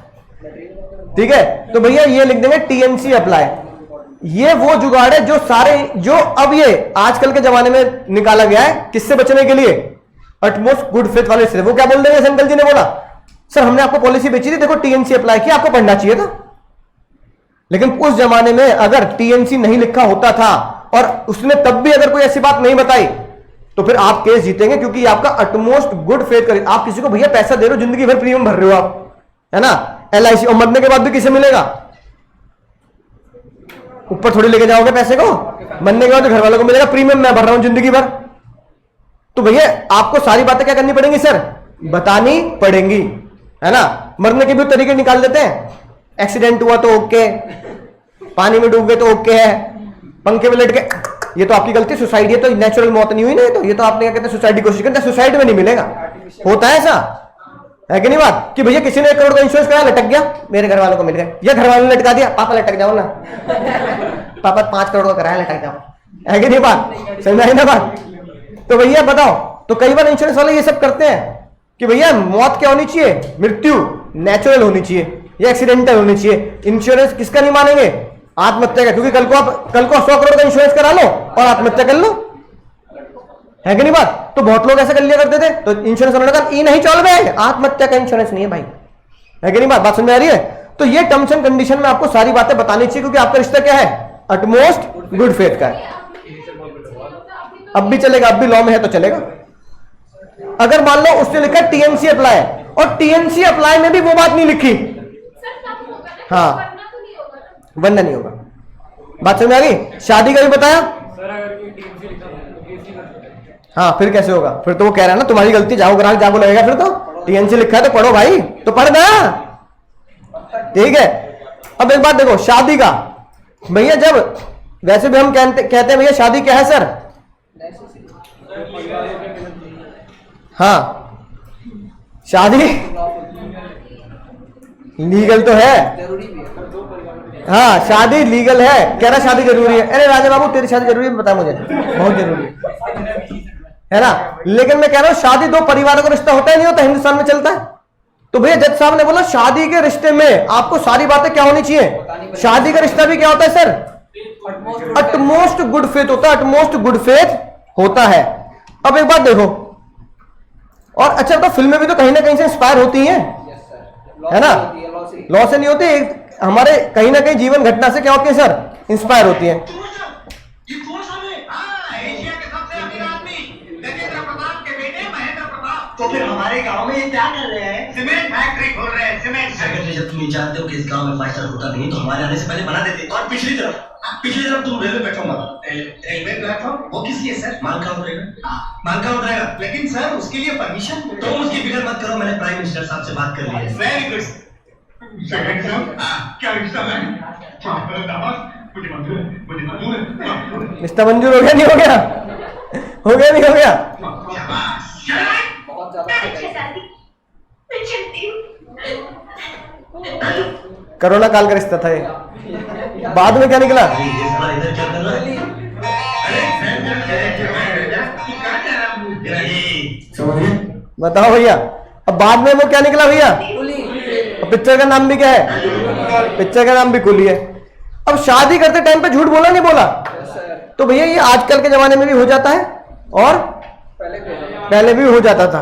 ठीक है। तो भैया ये लिख देंगे टीएनसी अप्लाई, ये वो जुगाड़ है जो सारे जो अब ये आजकल के जमाने में निकाला गया है, किससे बचने के लिए, अटमोस्ट गुड फेथ वाले से। वो क्या बोल देंगे, अंकल जी ने बोला सर हमने आपको पॉलिसी बेची थी, देखो टीएनसी अप्लाई किया, आपको पढ़ना चाहिए था, लेकिन उस जमाने में अगर टीएनसी नहीं लिखा होता था और उसने तब भी अगर कोई ऐसी बात नहीं बताई तो फिर आप केस जीतेंगे, क्योंकि आपका अटमोस्ट गुड फेथ कर, आप किसी को भैया पैसा दे रहे हो, जिंदगी भर प्रीमियम भर रहे हो आप, है ना, एलआईसी, और मरने के बाद भी किसे मिलेगा, ऊपर थोड़ी लेके जाओगे पैसे को, मरने के बाद घर वालों को मिलेगा, प्रीमियम मैं भर रहा हूं जिंदगी भर। तो भैया आपको सारी बातें क्या करनी पड़ेंगी सर, बतानी पड़ेंगी, है ना। मरने के भी तरीके निकाल देते हैं, एक्सीडेंट हुआ तो ओके, पानी में डूब गए तो ओके है, पंखे में लट के, ये तो आपकी गलती, सुसाइड, ये तो नेचुरल मौत नहीं हुई ना, तो ये तो आपने क्या कहते हैं सुसाइड की कोशिश करते हैं, सुसाइड में नहीं मिलेगा, होता है ऐसा, है कि नहीं बात, कि भैया किसी ने 1 करोड़ का इंश्योरेंस कराया, लटक गया, मेरे घर वालों को मिल गया, या घर वालों ने लटका दिया, पापा लटक जाओ ना, पापा 5 करोड़ का कराया, लटक जाओ, है कि नहीं बात, समझ आई ना बात। तो भैया बताओ, तो कई बार इंश्योरेंस वाले ये सब करते हैं कि भैया मौत क्या होनी चाहिए, मृत्यु नेचुरल होनी चाहिए या एक्सीडेंटल होनी चाहिए। इंश्योरेंस किसका नहीं मानेंगे, आत्महत्या का, क्योंकि कल को 100 करोड़ का इंश्योरेंस करा लो और आत्महत्या कर लो, है कि नहीं बात। तो बहुत लोग ऐसा कर लिया करते थे, तो इंश्योरेंस वालों ने कहा नहीं चल रहे, आत्महत्या का इंश्योरेंस नहीं है भाई, है कि नहीं बात, बात समझ आ रही है। तो ये टर्म्स एंड कंडीशन में आपको सारी बातें बतानी चाहिए, क्योंकि आपका रिश्ता क्या है, अटमोस्ट गुड फेथ का है। अब भी चलेगा, अब भी लॉ में है तो चलेगा। अगर मान लो उसने लिखा टीएनसी अप्लाई, और टीएनसी अप्लाई में भी वो बात नहीं लिखी, हाँ वरना नहीं होगा, बात समझ आ गई। शादी का भी बताया, हाँ फिर कैसे होगा, फिर तो वो कह रहा है ना तुम्हारी गलती, जाओ ग्राहक जागो लगेगा, फिर तो टीएनसी लिखा है तो पढ़ो भाई, तो पढ़ ना, ठीक है। अब एक बात देखो शादी का, भैया जब वैसे भी हम कहते हैं भैया शादी क्या है सर, हाँ शादी लीगल तो है, जरूरी भी है, हाँ शादी लीगल है, कह रहा शादी जरूरी है, अरे राजा बाबू तेरी शादी जरूरी है, बता मुझे, बहुत जरूरी है ना। लेकिन मैं कह रहा हूं शादी दो परिवारों का रिश्ता होता है, नहीं होता, हिंदुस्तान में चलता है। तो भैया जज साहब ने बोला शादी के रिश्ते में आपको सारी बातें क्या होनी चाहिए, शादी का रिश्ता भी क्या होता है सर, अटमोस्ट गुड फेथ होता है, अटमोस्ट गुड फेथ होता है। अब एक बात देखो, और अच्छा तो फिल्में भी तो कहीं ना कहीं से इंस्पायर होती हैं, यस सर, है ना? लॉसी लॉ से नहीं होती, हमारे कहीं ना कहीं जीवन घटना से क्या होती है सर, इंस्पायर होती है। ये कौन सा है? हाँ, एशिया के सबसे अमीर आदमी गजेंद्र प्रताप के बेटे महेंद्र प्रताप। तो फिर हमारे गांव में ये क्या कर रहे हैं? सीमेंट फैक्ट्री खोल रहे हैं, सीमेंट सेक्रेटरी, जब तुम ये जानते हो कि इस गांव में 5 स्टार होता नहीं तो हमारे आने से पहले बना देते। और पिछली तरफ तुम रेलवे प्लेटफॉर्म बना। रेलवे प्लेटफॉर्म वो किस लिए सर? माल कहाँ उतरेगा? माल कहाँ उतरेगा? लेकिन सर उसके लिए परमिशन तुम उसकी फिक्र मत करो, मैंने प्राइम मिनिस्टर साहब से बात कर ली है। वेरी गुड सेक्रेटरी साहब, क्या रिश्ता है? दामाद मुझे मंजूर है, मुझे मंजूर है। रिश्ता मंजूर हो गया नहीं हो गया? हो गया नहीं हो गया? बहुत ज्यादा कोरोना काल का रिश्ता था ये, बाद में क्या निकला? ये साला इधर क्या कर रहा है? बताओ भैया, अब बाद में वो क्या निकला भैया? पिक्चर का नाम भी क्या है? पिक्चर का नाम भी कुली है। अब शादी करते टाइम पे झूठ बोला नहीं बोला? तो भैया ये आजकल के जमाने में भी हो जाता है और पहले भी हो जाता था,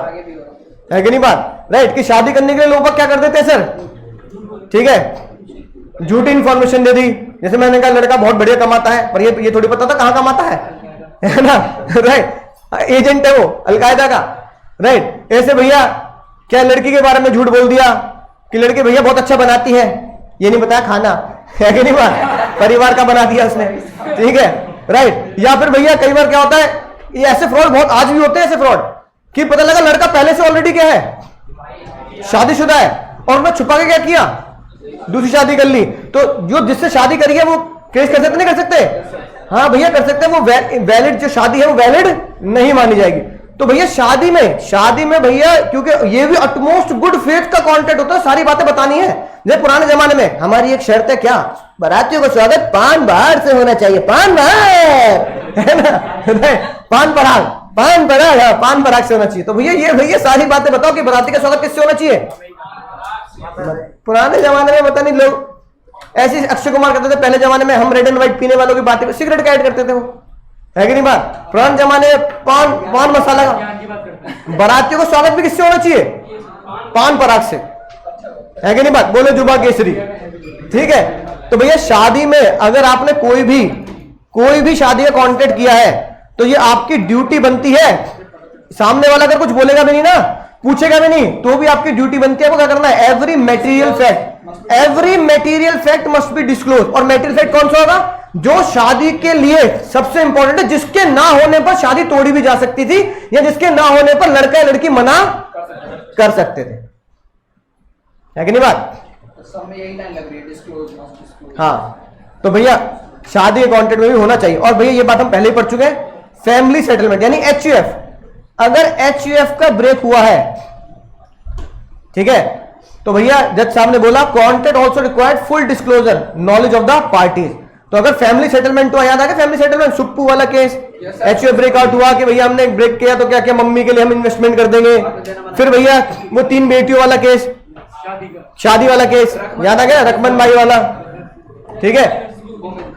है कि नहीं बात? राइट, कि शादी करने के लिए लोग क्या कर देते हैं सर, ठीक है, झूठी इंफॉर्मेशन दे दी। जैसे मैंने कहा लड़का बहुत बढ़िया कमाता है, पर ये थोड़ी पता था कहाँ कमाता है ना? राइट, एजेंट है वो अलकायदा का। राइट, ऐसे भैया क्या लड़की के बारे में झूठ बोल दिया कि लड़की भैया बहुत अच्छा बनाती है, ये नहीं बताया खाना, है कि नहीं बात? परिवार का बना दिया उसने, ठीक है, राइट। या फिर भैया कई बार क्या होता है, ये ऐसे फ्रॉड बहुत आज भी होते हैं, ऐसे फ्रॉड कि पता लगा लड़का पहले से ऑलरेडी क्या है, शादीशुदा है, और उन्होंने छुपा के क्या किया, दूसरी शादी कर ली। तो जो जिससे शादी करी है वो केस कर सकते नहीं कर सकते? हाँ भैया कर सकते हैं। वो वैलिड जो शादी है वो वैलिड नहीं मानी जाएगी। तो भैया शादी में भैया, क्योंकि ये भी अटमोस्ट गुड फेथ का कॉन्टेक्ट होता है, सारी बातें बतानी है। जैसे पुराने जमाने में हमारी एक शर्त है, क्या, बारातियों का स्वागत पान बाहर से होना चाहिए, पान बाहर, है ना? पान पराग से होना चाहिए। तो भैया सारी बातें बताओ कि बाराती का स्वागत किससे होना चाहिए? पुराने जमाने में पता नहीं लोग ऐसे, अक्षय कुमार कहते थे पहले जमाने में हम रेड एंड व्हाइट पीने वालों की बातें, सिगरेट का ऐड करते थे वो, है कि नहीं बात? पुराने जमाने में पान मसाला का, बारातियों को स्वागत भी किससे होना चाहिए? पान पराग से, है कि नहीं बात? बोलो जुबा केसरी, ठीक है। तो भैया शादी में अगर आपने कोई भी शादी का कॉन्टेक्ट किया है तो ये आपकी ड्यूटी बनती है। सामने वाला अगर कुछ बोलेगा भी नहीं ना, पूछेगा भी नहीं, तो भी आपकी ड्यूटी बनती है। वो क्या करना है, every material fact must be disclose. और मेटीरियल फैक्ट कौन सा होगा? जो शादी के लिए सबसे इंपॉर्टेंट है, जिसके ना होने पर शादी तोड़ी भी जा सकती थी, या जिसके ना होने पर लड़का या लड़की मना कर सकते थे, है कि नहीं बात? सब में यही लाइन लग रही है, डिस्क्लोज मस्ट डिस्क्लोज। हाँ, तो भैया शादी के कॉन्टेक्ट में भी होना चाहिए। और भैया ये बात हम पहले ही पढ़ चुके हैं, फैमिली सेटलमेंट यानी HUF। अगर HUF का ब्रेक हुआ है, ठीक है, तो भैया जज साहब ने बोला contact also required full disclosure knowledge of the parties. तो अगर फैमिली सेटलमेंट, तो याद आ गया फैमिली सेटलमेंट, सुप्पू वाला केस, HUF ब्रेकआउट हुआ कि भैया हमने एक ब्रेक किया तो क्या क्या मम्मी के लिए हम इन्वेस्टमेंट कर देंगे। फिर भैया वो 3 बेटियों वाला केस, शादी वाला केस याद आ गया, रकमन भाई वाला, ठीक है।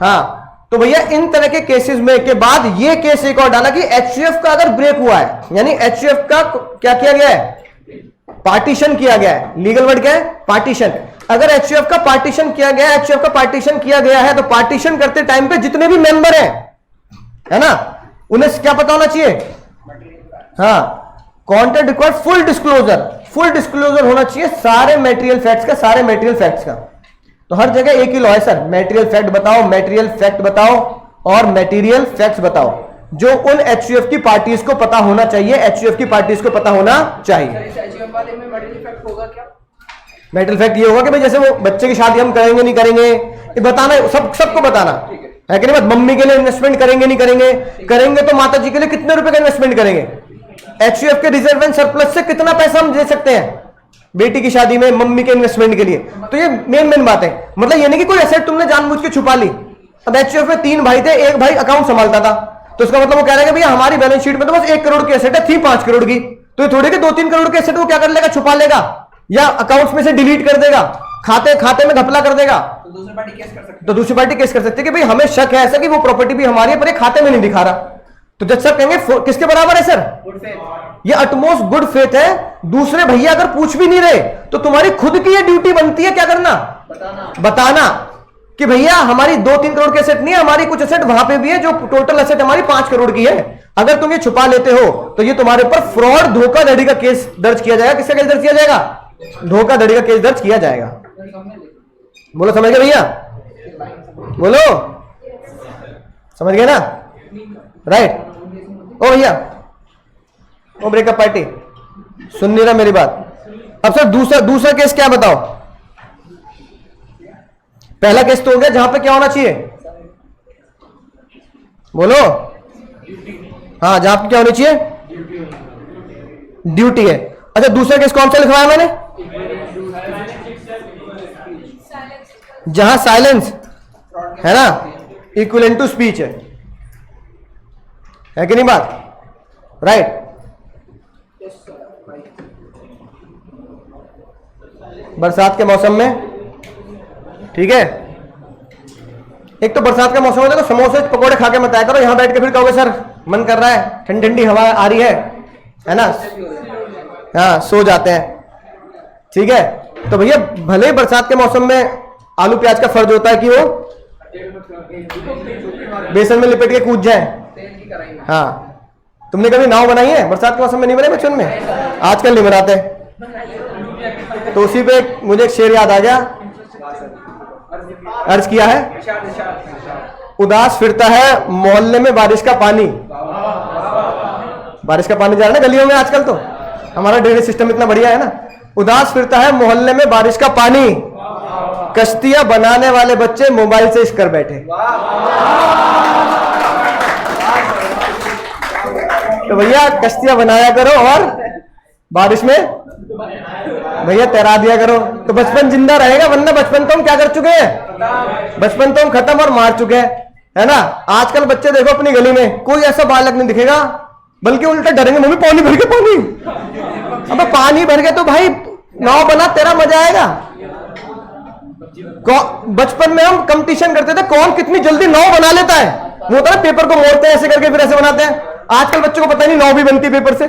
हाँ, तो भैया इन तरह के केसेस में के बाद ये केस एक और डाला कि HUF का अगर ब्रेक हुआ है, यानी HUF का क्या किया गया है, पार्टीशन किया गया है। लीगल वर्ड क्या है, पार्टीशन। अगर HUF का पार्टीशन किया गया है, HUF का पार्टीशन किया गया है, तो पार्टीशन करते टाइम पे जितने भी मेंबर हैं, है ना, उन्हें क्या पता होना चाहिए? हाँ, कॉन्टेक्ट रिक्वायर्ड फुल डिस्क्लोजर होना चाहिए सारे मेटेरियल फैक्ट्स का। तो हर जगह एक ही लॉ है सर, मेटेरियल फैक्ट बताओ और मेटेरियल फैक्ट्स बताओ, जो उन HUF की पार्टीज को पता होना चाहिए, मेटेरियल फैक्ट ये होगा कि भाई जैसे वो बच्चे की शादी हम करेंगे नहीं करेंगे, ये बताना, सबको बताना है कि नहीं बात? मम्मी के लिए इन्वेस्टमेंट करेंगे नहीं करेंगे तो माता जी के लिए कितने रुपए का इन्वेस्टमेंट करेंगे, HUF के रिजर्व एंड सरप्लस से कितना पैसा हम दे सकते हैं बेटी की शादी में मम्मी के इन्वेस्टमेंट के लिए। तो ये मेन बात है। मतलब ये नहीं कि कोई एसेट तुमने जानबूझ के छुपा ली। अब HUF में 3 भाई थे, एक भाई अकाउंट संभालता था, तो उसका मतलब वो कह रहा है कि भैया हमारी बैलेंस शीट में तो बस 1 करोड़ की एसेट है, थी 5 करोड़ की। तो ये थोड़ी कि 2-3 करोड़ के एसेट वो क्या कर लेगा, छुपा लेगा या अकाउंट्स में से डिलीट कर देगा, खाते में घपला कर देगा। तो दूसरी पार्टी केस कर सकती है कि भाई हमें शक है ऐसा कि वो प्रॉपर्टी भी हमारी है पर ये खाते में नहीं दिखा रहा। तो जज साहब कहेंगे किसके बराबर है सर? Good faith. ये अटमोस्ट गुड फेथ है। दूसरे भैया अगर पूछ भी नहीं रहे तो तुम्हारी खुद की ये ड्यूटी बनती है क्या करना? बताना कि भैया हमारी 2-3 करोड़ के एसेट नहीं है, हमारी कुछ एसेट वहां पे भी है जो टोटल एसेट हमारी 5 करोड़ की है। अगर तुम ये छुपा लेते हो तो ये तुम्हारे ऊपर फ्रॉड धोखाधड़ी का केस दर्ज किया जाएगा। किसका केस दर्ज किया जाएगा? धोखाधड़ी का केस दर्ज किया जाएगा। बोलो समझ गए भैया? बोलो समझ गए ना? राइट। ओ भैया ओ ब्रेकअप पार्टी सुन नहीं रहा मेरी बात। अब सर दूसरा केस क्या बताओ? पहला केस तो हो गया जहां पे क्या होना चाहिए? बोलो। हाँ, जहां पे क्या होनी चाहिए? ड्यूटी है। अच्छा, दूसरा केस कौन सा लिखवाया मैंने? जहां साइलेंस है ना इक्विवेलेंट टू स्पीच है कि नहीं बात? राइट। बरसात के मौसम में, ठीक है, एक तो बरसात का मौसम होता है तो समोसे पकोड़े खा के मत आया करो। यहां बैठ के फिर कहोगे सर मन कर रहा है, ठंडी ठंडी हवा आ रही है ना, हाँ सो जाते हैं। ठीक है, तो भैया भले ही बरसात के मौसम में आलू प्याज का फर्ज होता है कि वो बेसन में लिपट के कूद जाए। हाँ, तुमने कभी नाव बनाई है? बरसात के मौसम में नहीं बनाई बचपन में? आजकल नहीं बनाते। तो उसी पे मुझे एक शेर याद आ गया। अर्ज किया है, उदास फिरता है मोहल्ले में बारिश का पानी। बारिश का पानी जा रहा है ना गलियों में आजकल, तो हमारा ड्रेनेज सिस्टम इतना बढ़िया है ना। उदास फिरता है मोहल्ले में बारिश का पानी, कश्तियां बनाने वाले बच्चे मोबाइल से इश्क कर बैठे। तो भैया कश्तियां बनाया करो और बारिश में भैया तैरा दिया करो, तो बचपन जिंदा रहेगा। वरना बचपन तो हम क्या कर चुके हैं? बचपन तो हम खत्म और मार चुके हैं, है ना। आजकल बच्चे देखो अपनी गली में कोई ऐसा बालक नहीं दिखेगा, बल्कि उल्टा डरेंगे, मम्मी पानी भर के पानी। अबे पानी भर के तो भाई नाव बना, तेरा मजा आएगा। बचपन में हम कंपटीशन करते थे कौन कितनी जल्दी नाव बना लेता है। वो होता है पेपर को मोड़ते हैं ऐसे करके फिर ऐसे बनाते हैं। आजकल बच्चों को पता नहीं नाव भी बनती है पेपर से,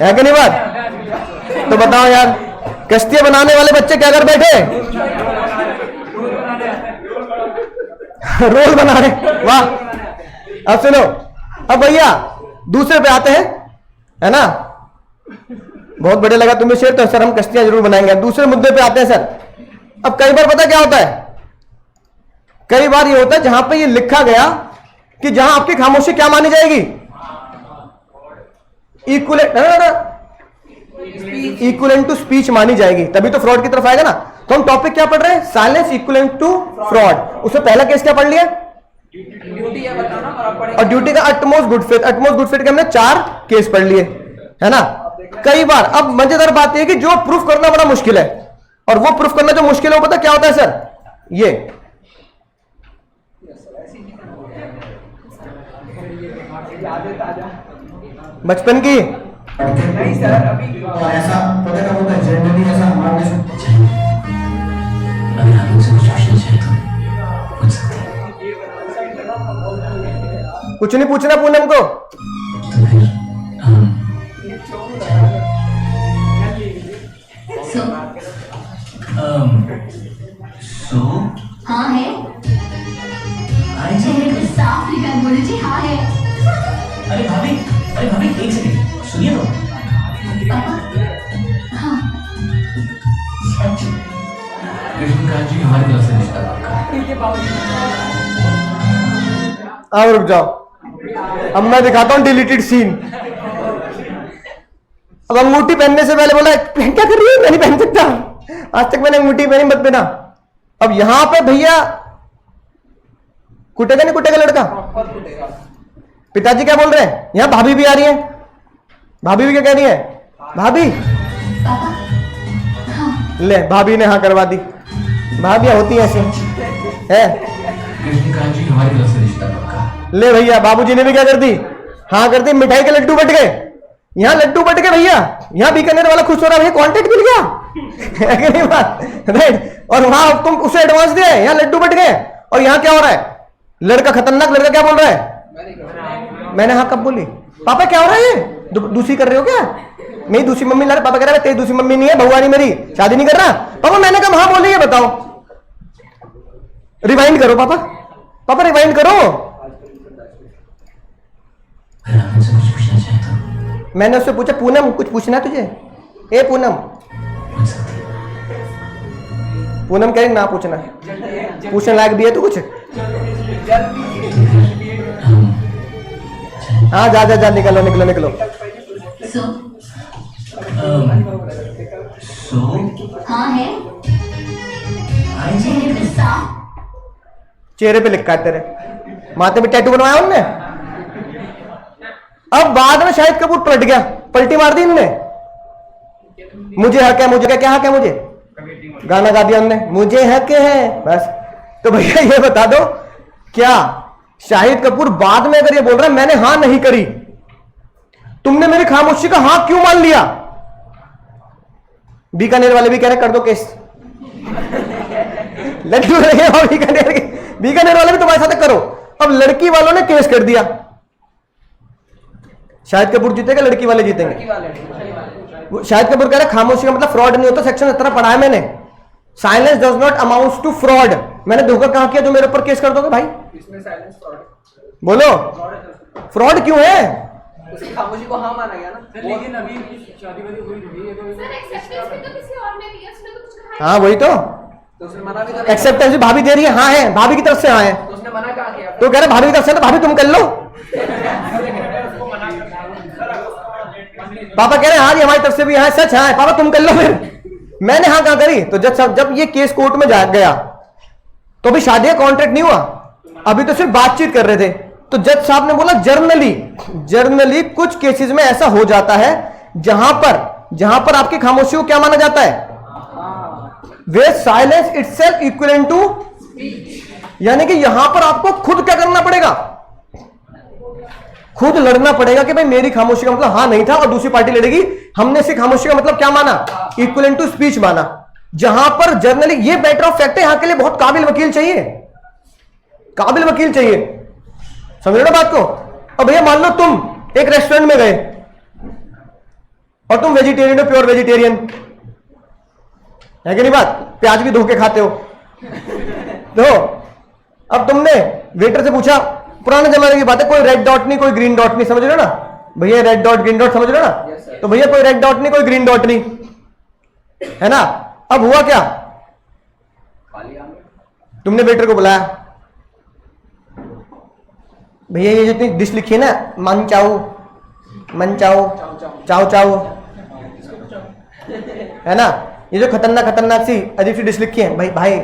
है कि नहीं बात? तो बताओ यार, कश्तियां बनाने वाले बच्चे क्या कर बैठे? रोल बना रहे। वाह। अब सुनो, अब भैया दूसरे पे आते हैं, है ना। बहुत बढ़िया लगा तुम्हें शेर, तो सर हम कश्तियां जरूर बनाएंगे। दूसरे मुद्दे पे आते हैं सर। अब कई बार पता क्या होता है? कई बार ये होता है जहां पे ये लिखा गया कि जहां आपकी खामोशी क्या मानी जाएगी? इक्विवेलेंट टू स्पीच मानी जाएगी, तभी तो फ्रॉड की तरफ आएगा ना। तो हम टॉपिक क्या पढ़ रहे हैं? Silence equivalent to fraud. उससे पहला केस क्या पढ़ लिया? ड्यूटी है बताना, और आप पढ़ेंगे और ड्यूटी का utmost good faith. Utmost good faith के हमने 4 केस पढ़ लिए, है ना। कई बार अब मजेदार बात यह है कि जो प्रूफ करना बड़ा मुश्किल है, और वो प्रूफ करना जो मुश्किल है वो पता क्या होता है सर? ये बचपन की नहीं सर अभी ऐसा पता कब होता है? जनरली ऐसा हमारे में अगर आप मुझसे कुछ पूछना चाहे तो पूछ सकते हैं। कुछ नहीं पूछना पूनम को। तो फिर हम सो हाँ है। आई चेहरे पे साफ लिखा है, बोले जी हाँ है। अरे भाभी एक सेकंड सुनिए तो। पापा हाँ। सच कृष्णकांत जी हमारी तरफ से रिश्ता पक्का। अब रुक जाओ, अब मैं दिखाता हूं डिलीटेड सीन। अब अंगूठी पहनने से पहले बोला क्या कर रही है? मैं नहीं पहन सकता, आज तक मैंने अंगूठी पहनी, मत पहना। अब यहां पे भैया कुटेगा नहीं कुटेगा लड़का? पिताजी क्या बोल रहे हैं? यहां भाभी भी आ रही है। भाभी भी क्या कह रही है? भाभी पापा हाँ। ले, भाभी ने हाँ करवा दी। भाभी होती है ऐसी है। कृष्णकांत जी हमारी तरफ से रिश्ता पक्का। ले भैया, बाबूजी ने भी क्या कर दी? हाँ कर दी। मिठाई के लड्डू बट गए, यहाँ लड्डू बट गए भैया। यहाँ बीकानेर वाला खुश हो रहा है, कॉन्टेक्ट मिल गया। है कि नहीं बात? राइट। और वहां तुम उसे एडवांस दिया, यहाँ लड्डू बट गए। और यहाँ क्या हो रहा है? लड़का खतरनाक लड़का क्या बोल रहा है? मैंने हाँ कब बोली? पापा क्या हो रहा है ये? दूसरी कर रहे हो क्या? मेरी दूसरी मम्मी ला रहे, पापा कह रहा है तेरी दूसरी मम्मी नहीं है, बहू नहीं मेरी, शादी नहीं कर रहा। पापा मैंने कब हाँ बोली है बताओ? रिवाइंड करो पापा, पापा रिवाइंड करो। अगर आप मुझसे कुछ पूछना चाहें तो मैंने उससे पूछा पूनम कुछ पूछना है तुझे? ए पूनम, पूछ सकते हैं। पूनम कह रही ना पूछना, पूछने लायक भी है तो कुछ। हाँ जा जा जा, निकलो निकलो निकलो। सो सो हाँ है, आई चेहरे पे साफ, चेहरे पे लिखा है तेरे, माथे पे टैटू बनवाया उनने। अब बाद में शाहिद कपूर पलट गया, पलटी मार दी इनने, मुझे हक है, मुझे क्या हक है, मुझे गाना गा दिया उनने, मुझे हक है बस। तो भैया ये बता दो, क्या शाहिद कपूर बाद में अगर ये बोल रहा है मैंने हाँ नहीं करी, तुमने मेरी खामोशी का हाँ क्यों मान लिया? बीकानेर वाले भी कह रहे कर दो केस, लड़की वाले बीकानेर वाले भी तुम्हारे साथ करो। अब लड़की वालों ने केस कर दिया, शाहिद कपूर जीतेगा, लड़की वाले जीतेंगे। शाहिद कपूर कह रहे खामोशी का मतलब फ्रॉड नहीं होता, सेक्शन 17 पढ़ा है मैंने, silence does not amount to fraud. मैंने धोखा कहां किया जो मेरे ऊपर केस कर दोगे भाई? इसमें साइलेंस फ्रॉड, बोलो फ्रॉड क्यों है? उसकी खामोशी को हाँ माना गया ना। लेकिन अभी शादी वादी हुई नहीं है तो सर एक्सेप्टेंस भी तो किसी और ने दिया, उसने तो कुछ कहा ही हाँ वही तो, उसने मना भी तो एक्सेप्टेंस भाभी दे रही है, हाँ है, भाभी की तरफ से हाँ है, तो उसने मना कहा किया? तो कह रहे भाभी की तरफ से, तो भाभी तुम कर लो। पापा कह रहे हैं हाँ जी हमारी तरफ से भी हाँ सच हाँ है, पापा तुम कर लो फिर। मैंने हाँ कहा करी? तो जब ये केस कोर्ट में जा गया तो अभी शादी का कॉन्ट्रैक्ट नहीं हुआ, अभी तो सिर्फ बातचीत कर रहे थे। तो जज साहब ने बोला जर्नली कुछ केसेस में ऐसा हो जाता है जहां पर आपकी खामोशी को क्या माना जाता है? वे साइलेंस इटसेल्फ इक्विवेलेंट टू, यानी कि यहां पर आपको खुद क्या करना पड़ेगा? खुद लड़ना पड़ेगा कि भाई मेरी खामोशी का मतलब हाँ नहीं था, और दूसरी पार्टी लड़ेगी हमने इसी खामोशी का मतलब क्या माना? इक्विवेलेंट टू स्पीच माना। जहां पर जर्नली, ये मैटर ऑफ फैक्ट है, यहां के लिए बहुत काबिल वकील चाहिए, काबिल वकील चाहिए, समझ रहे हो बात को? अब भैया मान लो तुम एक रेस्टोरेंट में गए और तुम वेजिटेरियन हो, प्योर वेजिटेरियन है कि नहीं बात? प्याज भी धो के खाते हो। तो अब तुमने वेटर से पूछा, पुराने जमाने की बात है, कोई रेड डॉट नहीं कोई ग्रीन डॉट नहीं, समझ रहे हो ना भैया? रेड डॉट ग्रीन डॉट समझ रहे हो ना? तो भैया कोई रेड डॉट नहीं कोई ग्रीन डॉट नहीं, है ना? अब हुआ क्या? तुमने वेटर को बुलाया, भैया ये जितनी डिश लिखी है ना, मन चाऊ चाऊ चाऊ है ना, ये जो खतरनाक सी अजीब सी डिश लिखी है, भाई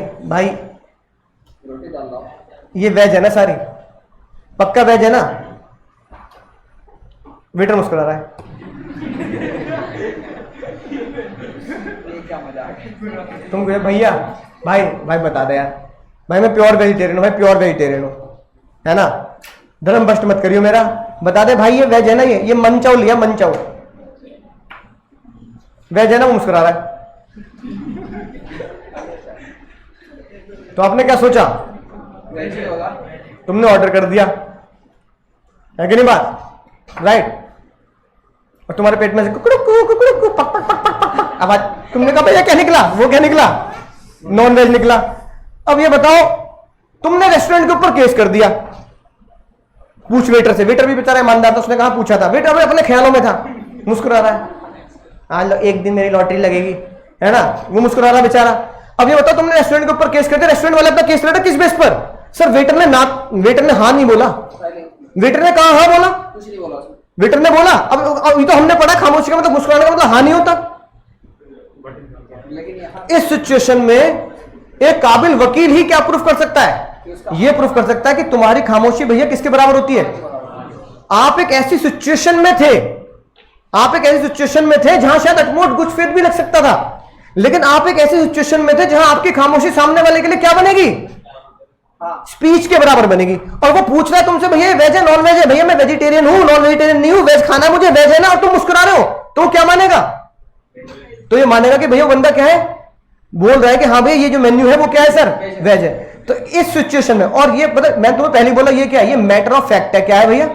रोटी डाल दो, ये वेज है ना सारी? पक्का वेज है ना? वेटर मुस्कुरा रहा है। ये क्या मजाक है? तुम कहे भैया भाई बता दे यार, भाई मैं प्योर वेजिटेरियन हूँ, भाई प्योर वेजिटेरियन हूँ, है ना? धर्म भ्रष्ट मत करियो मेरा, बता दे भाई ये वेज है ना? ये मन चाव लिया, मन चाव वेज है ना? वो मुस्कुरा रहा है। तो आपने क्या सोचा? वेज ही होगा। तुमने ऑर्डर कर दिया, है कि नहीं बात? राइट। और तुम्हारे पेट में से कुकड़ू पक पक पक पक पक आवाज, तुमने कहा भैया क्या निकला? वो क्या निकला? नॉन वेज निकला। अब ये बताओ, तुमने रेस्टोरेंट के ऊपर केस कर दिया, पूछ वेटर से, वेटर भी बेचारा ईमानदार था, उसने कहा पूछा था, वेटर अपने ख्यालों में था, मुस्कुरा रहा है, आज एक दिन मेरी लॉटरी लगेगी, है ना? वो मुस्कुरा रहा बेचारा। अब ये बताओ, तुमने रेस्टोरेंट के ऊपर केस कर दिया, रेस्टोरेंट वाले अपना केस लड़ा किस बेस पर? सर वेटर ने हाँ नहीं बोला, वेटर ने कहा हाँ बोला, कुछ नहीं बोला उसने, वेटर ने बोला। अब ये तो हमने पढ़ा खामोशी का मतलब मुस्कुराने का मतलब हाँ नहीं होता। लेकिन यहाँ इस सिचुएशन में एक काबिल वकील ही क्या प्रूफ कर सकता है? ये प्रूफ कर सकता है कि तुम्हारी खामोशी भैया किसके बराबर होती है? आप एक ऐसी सिचुएशन में थे, जहां शायद अटमोट कुछ फेद भी लग सकता था, लेकिन आप एक ऐसी सिचुएशन में थे जहां आपकी खामोशी सामने वाले के लिए क्या बनेगी? स्पीच के बराबर बनेगी। और वो पूछ रहा है तुमसे भैया वेज है नॉन वेज है? भैया मैं वेजिटेरियन हूं, नॉन वेजिटेरियन नहीं हूं, वेज खाना मुझे, वेज है ना? और तुम मुस्कुरा रहे हो, तो क्या मानेगा? तो ये मानेगा कि भैया बंदा क्या है, बोल रहा है कि हाँ भैया ये जो मेन्यू है वो क्या है सर? वेज है। तो इस सिचुएशन में, और ये पता मैं तुम्हें पहले बोला ये क्या है? ये मैटर ऑफ फैक्ट है। क्या है भैया?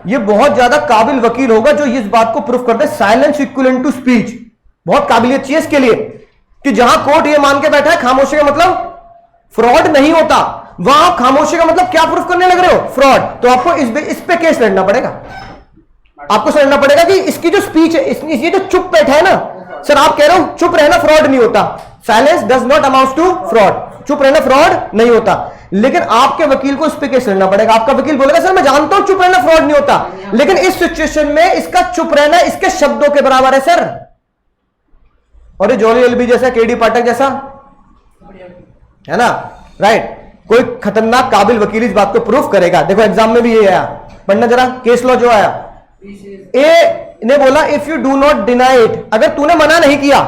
ये बहुत ज्यादा काबिल वकील होगा जो इस बात को प्रूफ कर दे साइलेंस इक्विवेलेंट टू स्पीच। बहुत काबिलियत चाहिए इसके लिए कि जहां कोर्ट ये मान के बैठा है खामोशी का मतलब फ्रॉड नहीं होता, वहां खामोशी का मतलब क्या प्रूफ करने लग रहे हो? फ्रॉड। तो आपको इस पे केस लड़ना पड़ेगा। आपको समझना पड़ेगा कि इसकी जो स्पीच है, ये जो चुप बैठा है ना, सर आप कह रहे हो चुप रहना फ्रॉड नहीं होता, silence does not amount to fraud, चुप रहना फ्रॉड नहीं होता, लेकिन आपके वकील को इस पे केस लड़ना पड़ेगा। आपका वकील बोलेगा सर मैं जानता हूं चुप रहना फ्रॉड नहीं होता, लेकिन इस सिचुएशन में इसका चुप रहना इसके शब्दों के बराबर है सर। और ये जॉली एलबी जैसा, केडी पाठक जैसा है ना, राइट, कोई खतरनाक काबिल वकील इस बात को प्रूफ करेगा। देखो एग्जाम में भी ये आया, पढ़ना जरा केस लॉ जो आया, ए ने बोला if you do not deny it, अगर तूने मना नहीं किया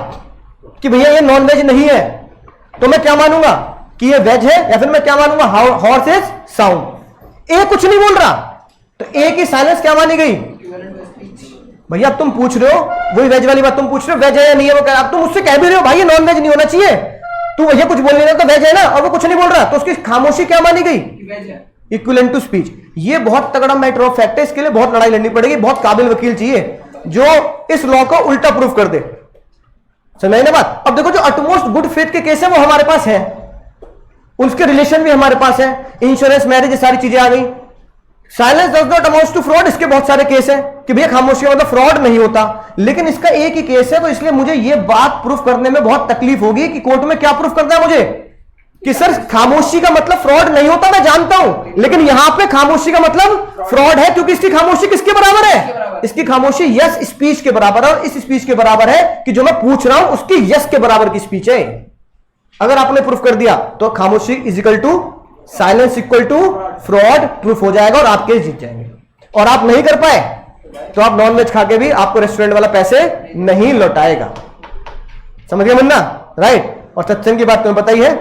कि भैया ये नॉन वेज नहीं है, तो मैं क्या मानूंगा कि ये वेज है, या फिर मैं क्या मानूंगा हॉर्स इज साउंड। ए कुछ नहीं बोल रहा, तो ए की साइलेंस क्या मानी गई? भैया अब तुम पूछ रहे हो वही वेज वाली बात, तुम पूछ रहे हो वेज है या नहीं है, वो कह, अब तुम मुझसे कह भी रहे हो भाई ये नॉन वेज नहीं होना चाहिए, तू भैया कुछ बोल नहीं रहा तो वेज है ना, और वो कुछ नहीं बोल रहा, तो उसकी खामोशी क्या मानी गई? Equivalent to speech. ये बहुत तगड़ा मैटर ऑफ फैक्ट है, इसके लिए बहुत लड़ाई लड़नी पड़ेगी, बहुत काबिल वकील चाहिए जो इस लॉ को उल्टा प्रूफ कर दे। समझ ना बात? अब देखो जो अटमोस्ट गुड फेथ के केस है वो हमारे पास है, उसके रिलेशन भी हमारे पास है, इंश्योरेंस, मैरिज, ये सारी चीजें आ गई। Silence does not amount to fraud, इसके बहुत सारे केस है कि भैया खामोशी का मतलब फ्रॉड नहीं होता, लेकिन इसका एक ही केस है, तो इसलिए मुझे यह बात प्रूफ करने में बहुत तकलीफ होगी कि कोर्ट में क्या प्रूफ करना है मुझे कि सर खामोशी का मतलब फ्रॉड नहीं होता, मैं जानता हूं, लेकिन यहां पे खामोशी का मतलब फ्रॉड है, क्योंकि इसकी खामोशी किसके बराबर है? इसकी खामोशी यस स्पीच के बराबर है, और इस स्पीच के बराबर है कि जो मैं पूछ रहा हूं उसकी यस के बराबर की स्पीच है। अगर आपने प्रूफ कर दिया तो खामोशी is equal to silence equal to fraud proof हो जाएगा और आप केस जीत जाएंगे। और आप नहीं कर पाए तो आप नॉन वेज खा के भी आपको रेस्टोरेंट वाला पैसे नहीं लौटाएगा। समझ गए मुन्ना? राइट। और सत्संग की बात तुम्हें पता ही है,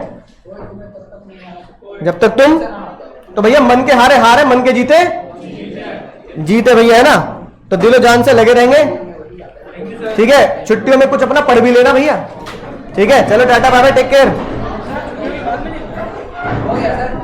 जब तक तुम तो भैया मन के हारे हारे, मन के जीते जीते भैया, है ना? तो दिलो जान से लगे रहेंगे, ठीक है? छुट्टियों में कुछ अपना पढ़ भी लेना भैया, ठीक है? चलो tata bye bye, take care. हो गया सर।